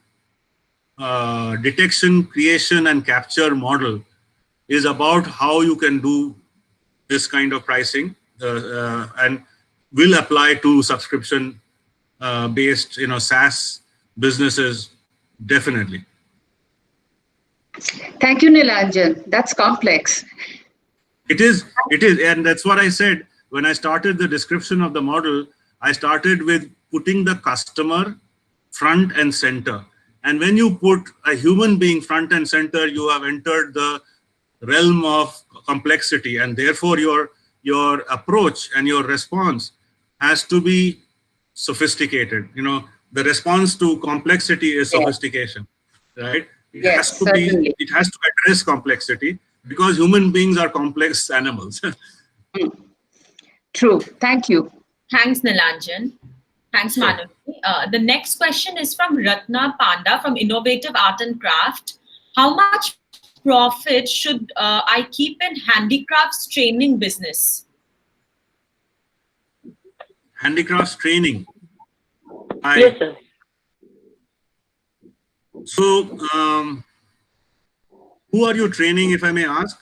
detection, creation, and capture model is about how you can do this kind of pricing and will apply to subscription based SaaS businesses, definitely. Thank you, Nilanjan. That's complex. It is, and that's what I said when I started the description of the model. I started with putting the customer front and center. And when you put a human being front and center, you have entered the realm of complexity, and therefore your approach and your response has to be sophisticated. The response to complexity is sophistication, right? It has to address complexity, because human beings are complex animals. True. Thank you. Thanks, Nilanjan. Thanks, Manu. The next question is from Ratna Panda from Innovative Art and Craft. How much profit should I keep in handicrafts training business? Handicrafts training. Yes, sir. So, who are you training, if I may ask?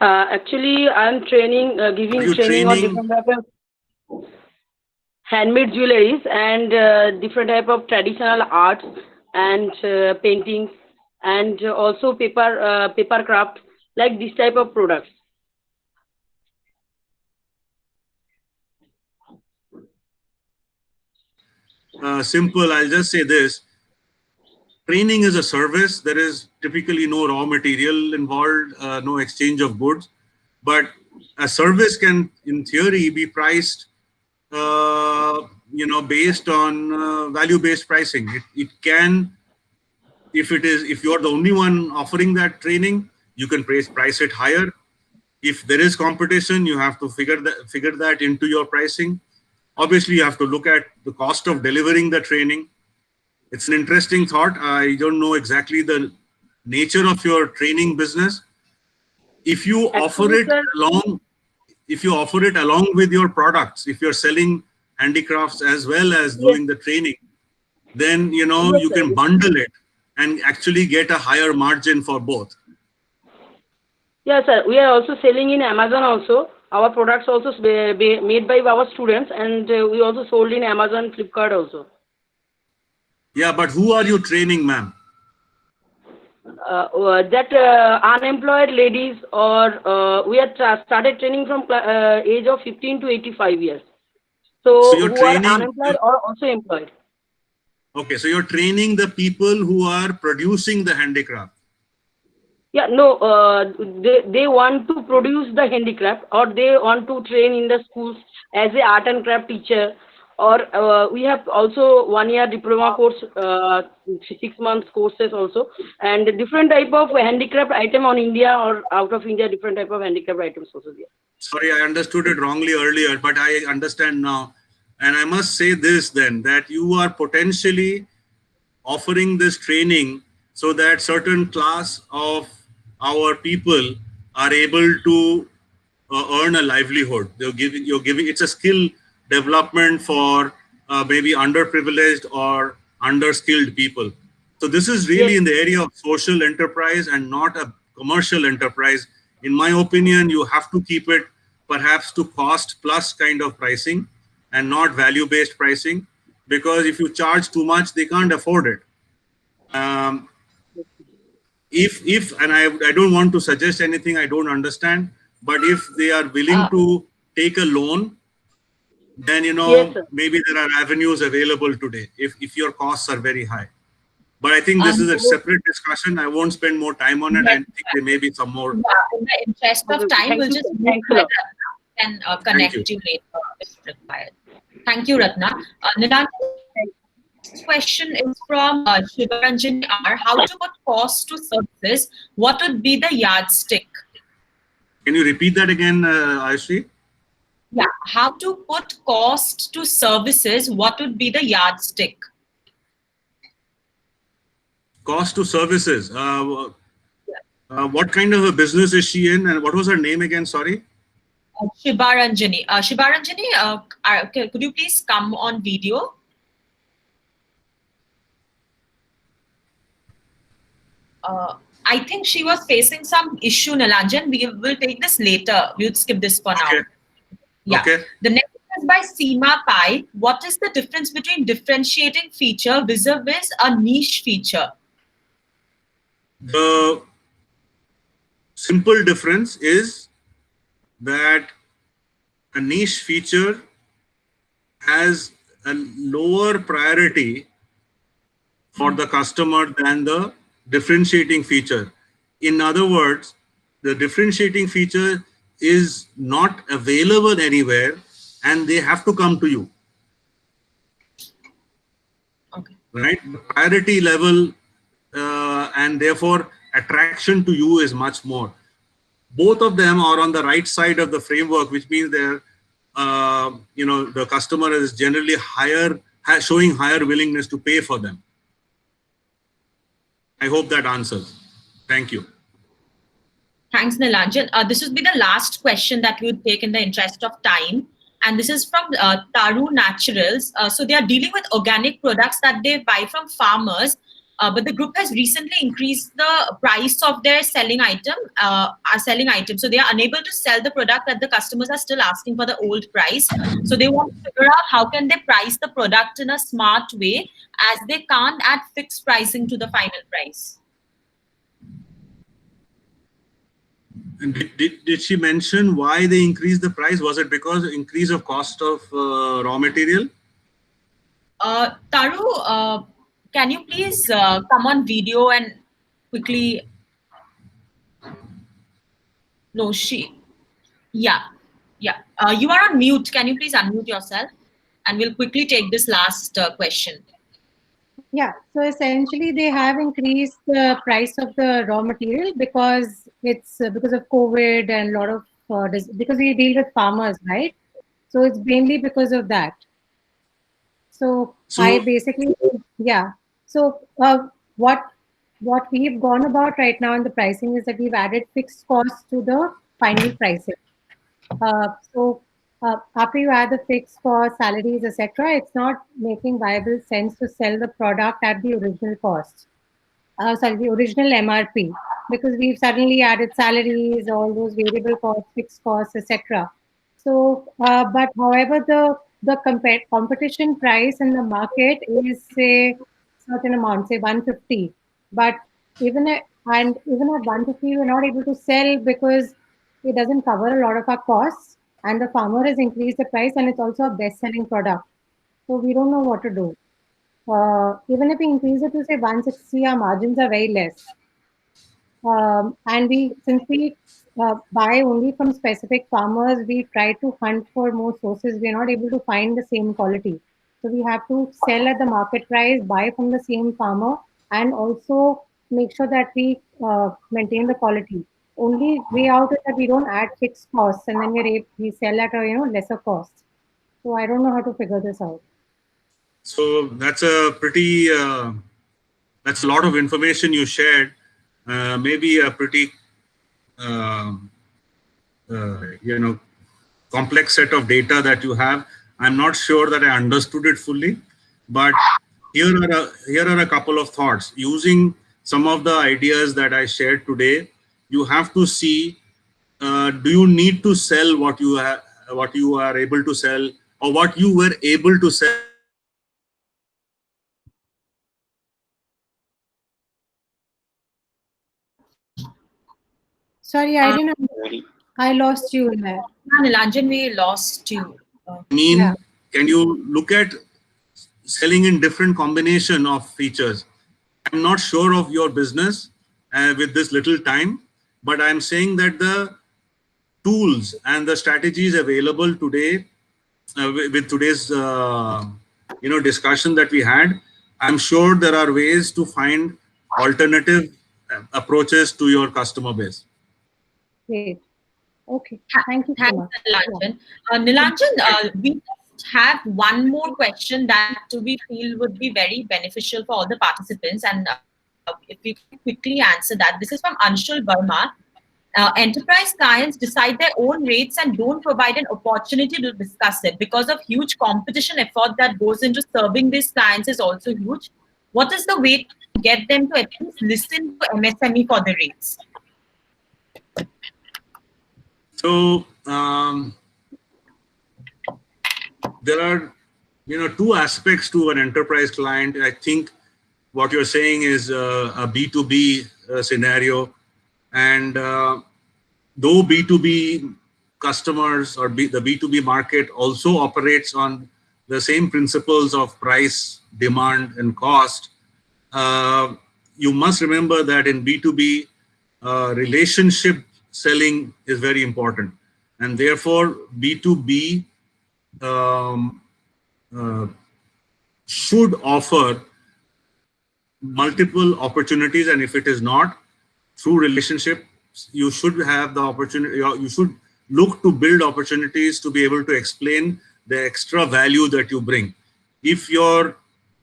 Actually, I'm training, giving training on different type of handmade jewelries and different type of traditional arts and paintings and also paper craft, like this type of products. Simple, I'll just say this. Training is a service. There is typically no raw material involved, no exchange of goods. But a service can, in theory, be priced, based on value-based pricing. It can, if you're the only one offering that training, you can price it higher. If there is competition, you have to figure that into your pricing. Obviously, you have to look at the cost of delivering the training. It's an interesting thought. I don't know exactly the nature of your training business. If you offer it along with your products, if you're selling handicrafts as well as doing the training, then you can bundle it and actually get a higher margin for both. Yes, sir. We are also selling in Amazon also. Our products also made by our students, and we also sold in Amazon, Flipkart also. Yeah, but who are you training, ma'am? Unemployed ladies, or we have started training from age of 15 to 85 years. So you're who training, are unemployed or also employed. Okay, so you're training the people who are producing the handicraft. Yeah, no, they want to produce the handicraft, or they want to train in the schools as a art and craft teacher, or we have also 1-year diploma course, 6 months courses also, and different type of handicraft item on India or out of India, different type of handicraft items also there. Sorry, I understood it wrongly earlier, but I understand now. And I must say this then, that you are potentially offering this training so that certain class of our people are able to earn a livelihood. You're giving it's a skill development for maybe underprivileged or underskilled people. So this is really in the area of social enterprise and not a commercial enterprise. In my opinion, you have to keep it perhaps to cost plus kind of pricing and not value-based pricing, because if you charge too much, they can't afford it. And I don't want to suggest anything I don't understand, but if they are willing to take a loan, then maybe there are avenues available today if your costs are very high. But I think this is a separate discussion. I won't spend more time on it. I think there may be some more. Yeah, in the interest of time, we'll just move ahead and connect you later if required. Thank you, Ratna. Nilanjan, next question is from Shivaranjani R. How to put cost to services? What would be the yardstick? Can you repeat that again, Ayushi? Yeah, how to put cost to services? What would be the yardstick? Cost to services. What kind of a business is she in, and what was her name again? Sorry. Shivaranjani. Shivaranjani, could you please come on video? I think she was facing some issue, Nilanjan. We will take this later. We'll skip this for now. Yeah. Okay. The next is by Seema Pai. What is the difference between differentiating feature vis-a-vis a niche feature? The simple difference is that a niche feature has a lower priority for the customer than the differentiating feature. In other words, the differentiating feature is not available anywhere and they have to come to you. Okay. Right? The priority level and therefore attraction to you is much more. Both of them are on the right side of the framework, which means they're, the customer is generally showing higher willingness to pay for them. I hope that answers. Thank you. Thanks, Nilanjan. This would be the last question that we would take in the interest of time. And this is from Taru Naturals. So they are dealing with organic products that they buy from farmers. but the group has recently increased the price of their selling item. So they are unable to sell the product that the customers are still asking for the old price. So they want to figure out how can they price the product in a smart way, as they can't add fixed pricing to the final price. And did she mention why they increased the price? Was it because of increase of cost of raw material? Taru, can you please come on video and quickly? No, yeah. You are on mute. Can you please unmute yourself? And we'll quickly take this last question. Yeah, so essentially they have increased the price of the raw material because it's because of COVID and a lot of because we deal with farmers, right? So it's mainly because of that. So I basically, yeah. So what we've gone about right now in the pricing is that we've added fixed costs to the final pricing. After you add the fixed cost, salaries, etc., it's not making viable sense to sell the product at the original cost. The original MRP, because we've suddenly added salaries, all those variable costs, fixed costs, etc. So, but however, the competition price in the market is say certain amount, say 150. But even at 150, we're not able to sell because it doesn't cover a lot of our costs, and the farmer has increased the price, and it's also a best-selling product. So we don't know what to do. Even if we increase it to say 160, our margins are very less. And since we buy only from specific farmers, we try to hunt for more sources. We are not able to find the same quality. So we have to sell at the market price, buy from the same farmer, and also make sure that we maintain the quality. Only way out is that we don't add fixed costs, and then we sell at a lesser cost. So I don't know how to figure this out. So that's a pretty that's a lot of information you shared. Maybe a pretty complex set of data that you have. I'm not sure that I understood it fully, but here are a couple of thoughts. Using some of the ideas that I shared today, you have to see, do you need to sell what you are able to sell, or what you were able to sell? Sorry, I didn't. I lost you in there. Nilanjan, we lost you. Can you look at selling in different combination of features? I'm not sure of your business with this little time, but I'm saying that the tools and the strategies available today with today's discussion that we had, I'm sure there are ways to find alternative approaches to your customer base. Great. Okay. Thank you so much. Nilanjan. Nilanjan, we have one more question that we feel would be very beneficial for all the participants, and if we can quickly answer that. This is from Anshul Verma. Enterprise clients decide their own rates and don't provide an opportunity to discuss it because of huge competition effort that goes into serving these clients is also huge. What is the way to get them to at least listen to MSME for the rates? So there are two aspects to an enterprise client. I think what you're saying is a B2B scenario, and though B2B customers or the B2B market also operates on the same principles of price, demand, and cost, you must remember that in B2B, relationship selling is very important, and therefore B2B should offer multiple opportunities, and if it is not through relationship, you should have the opportunity, you should look to build opportunities to be able to explain the extra value that you bring. If your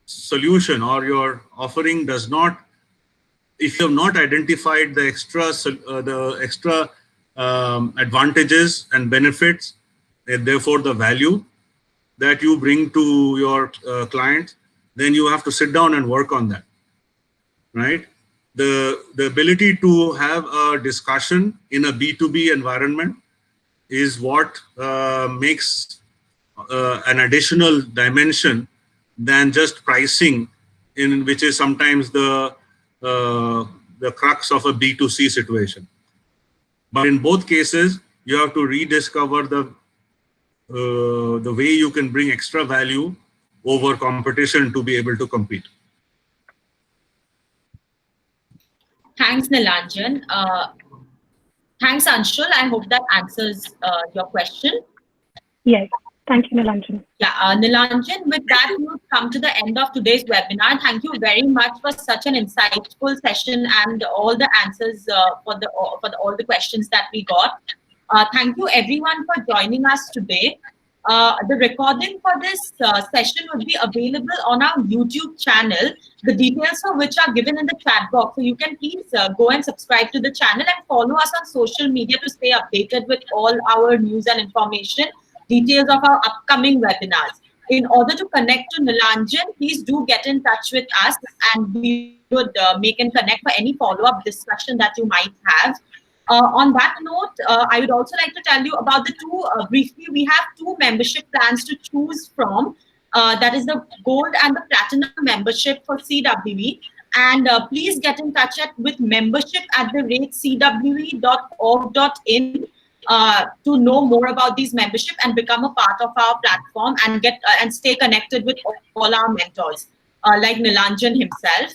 solution or your offering does not, if you have not identified the extra advantages and benefits, and therefore the value that you bring to your client, then you have to sit down and work on that. right? The ability to have a discussion in a B2B environment is what makes an additional dimension than just pricing, in which is sometimes the crux of a B2C situation. But in both cases, you have to rediscover the way you can bring extra value over competition to be able to compete. Thanks, Nilanjan. Thanks, Anshul. I hope that answers your question. Yes. Thank you, Nilanjan. Yeah, Nilanjan, with that, we've come to the end of today's webinar. Thank you very much for such an insightful session and all the answers for all the questions that we got. Thank you, everyone, for joining us today. The recording for this session would be available on our YouTube channel, the details of which are given in the chat box. So you can please go and subscribe to the channel and follow us on social media to stay updated with all our news and information, details of our upcoming webinars. In order to connect to Nilanjan, please do get in touch with us and we would make and connect for any follow-up discussion that you might have. On that note, I would also like to tell you about the two, briefly, we have two membership plans to choose from. That is the gold and the platinum membership for CWE. And please get in touch with membership@cwe.org.in to know more about these membership and become a part of our platform and get and stay connected with all our mentors, like Nilanjan himself.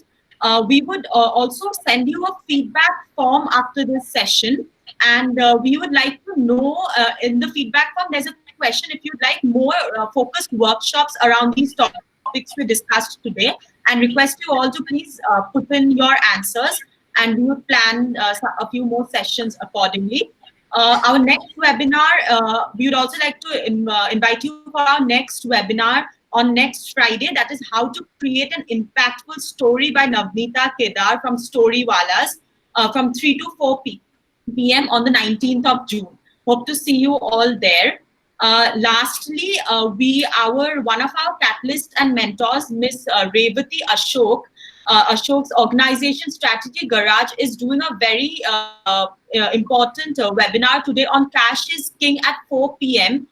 We would also send you a feedback form after this session, and we would like to know in the feedback form, there's a question if you'd like more focused workshops around these topics we discussed today, and request you all to please put in your answers, and we would plan a few more sessions accordingly. Our next webinar, we would also like to invite you for our next webinar on next Friday. That is how to create an impactful story by Navneeta Kedar from Storywalas from 3 to 4 p.m. on the 19th of June. Hope to see you all there. Lastly, one of our catalysts and mentors, Miss Revati Ashok, Ashok's organization strategy garage, is doing a very important webinar today on cash is king at 4 p.m.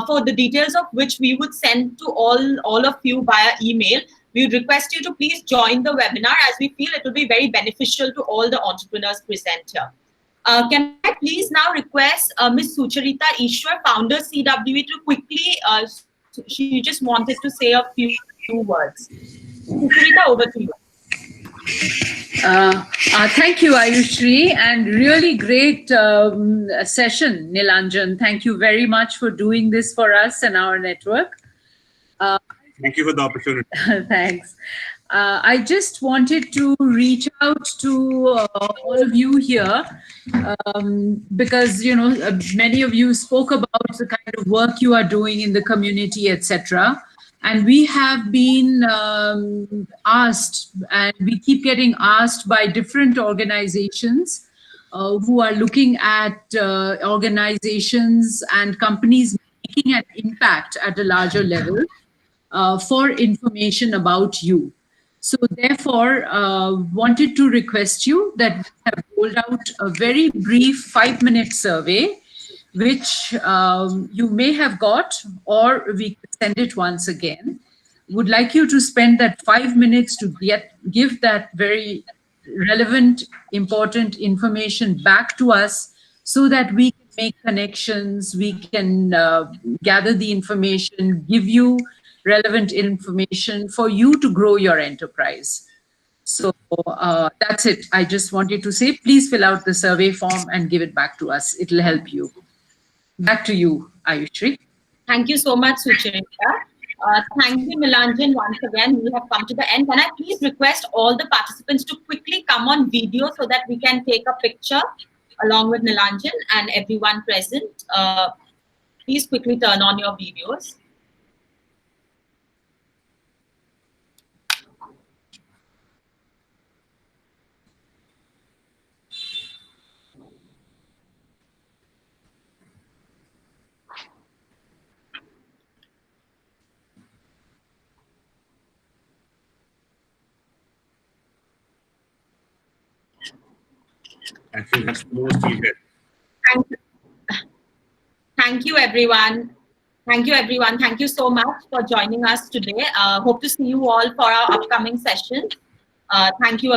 For the details of which we would send to all of you via email. We would request you to please join the webinar, as we feel it will be very beneficial to all the entrepreneurs present here. Can I please now request Ms. Sucharita Ishwar, founder CWE, to quickly, she just wanted to say a few words. Sucharita, over to you. Thank you, Ayushri, and really great session, Nilanjan. Thank you very much for doing this for us and our network. Thank you for the opportunity. Thanks. I just wanted to reach out to all of you here because, you know, many of you spoke about the kind of work you are doing in the community, etc. And we have been asked, and we keep getting asked by different organizations who are looking at organizations and companies making an impact at a larger level for information about you. So therefore, wanted to request you that we have rolled out a very brief 5-minute survey, which you may have got, or we can send it once again. Would like you to spend that 5 minutes to give that very relevant, important information back to us so that we can make connections, we can gather the information, give you relevant information for you to grow your enterprise. So that's it. I just wanted to say, please fill out the survey form and give it back to us. It'll help you. Back to you, Ayushri. Thank you so much, Sucharita. Thank you, Nilanjan, once again. We have come to the end. Can I please request all the participants to quickly come on video so that we can take a picture along with Nilanjan and everyone present. Please quickly turn on your videos. I think that's the most we'll get. Thank you, everyone. Thank you, everyone. Thank you so much for joining us today. Hope to see you all for our upcoming session. Thank you.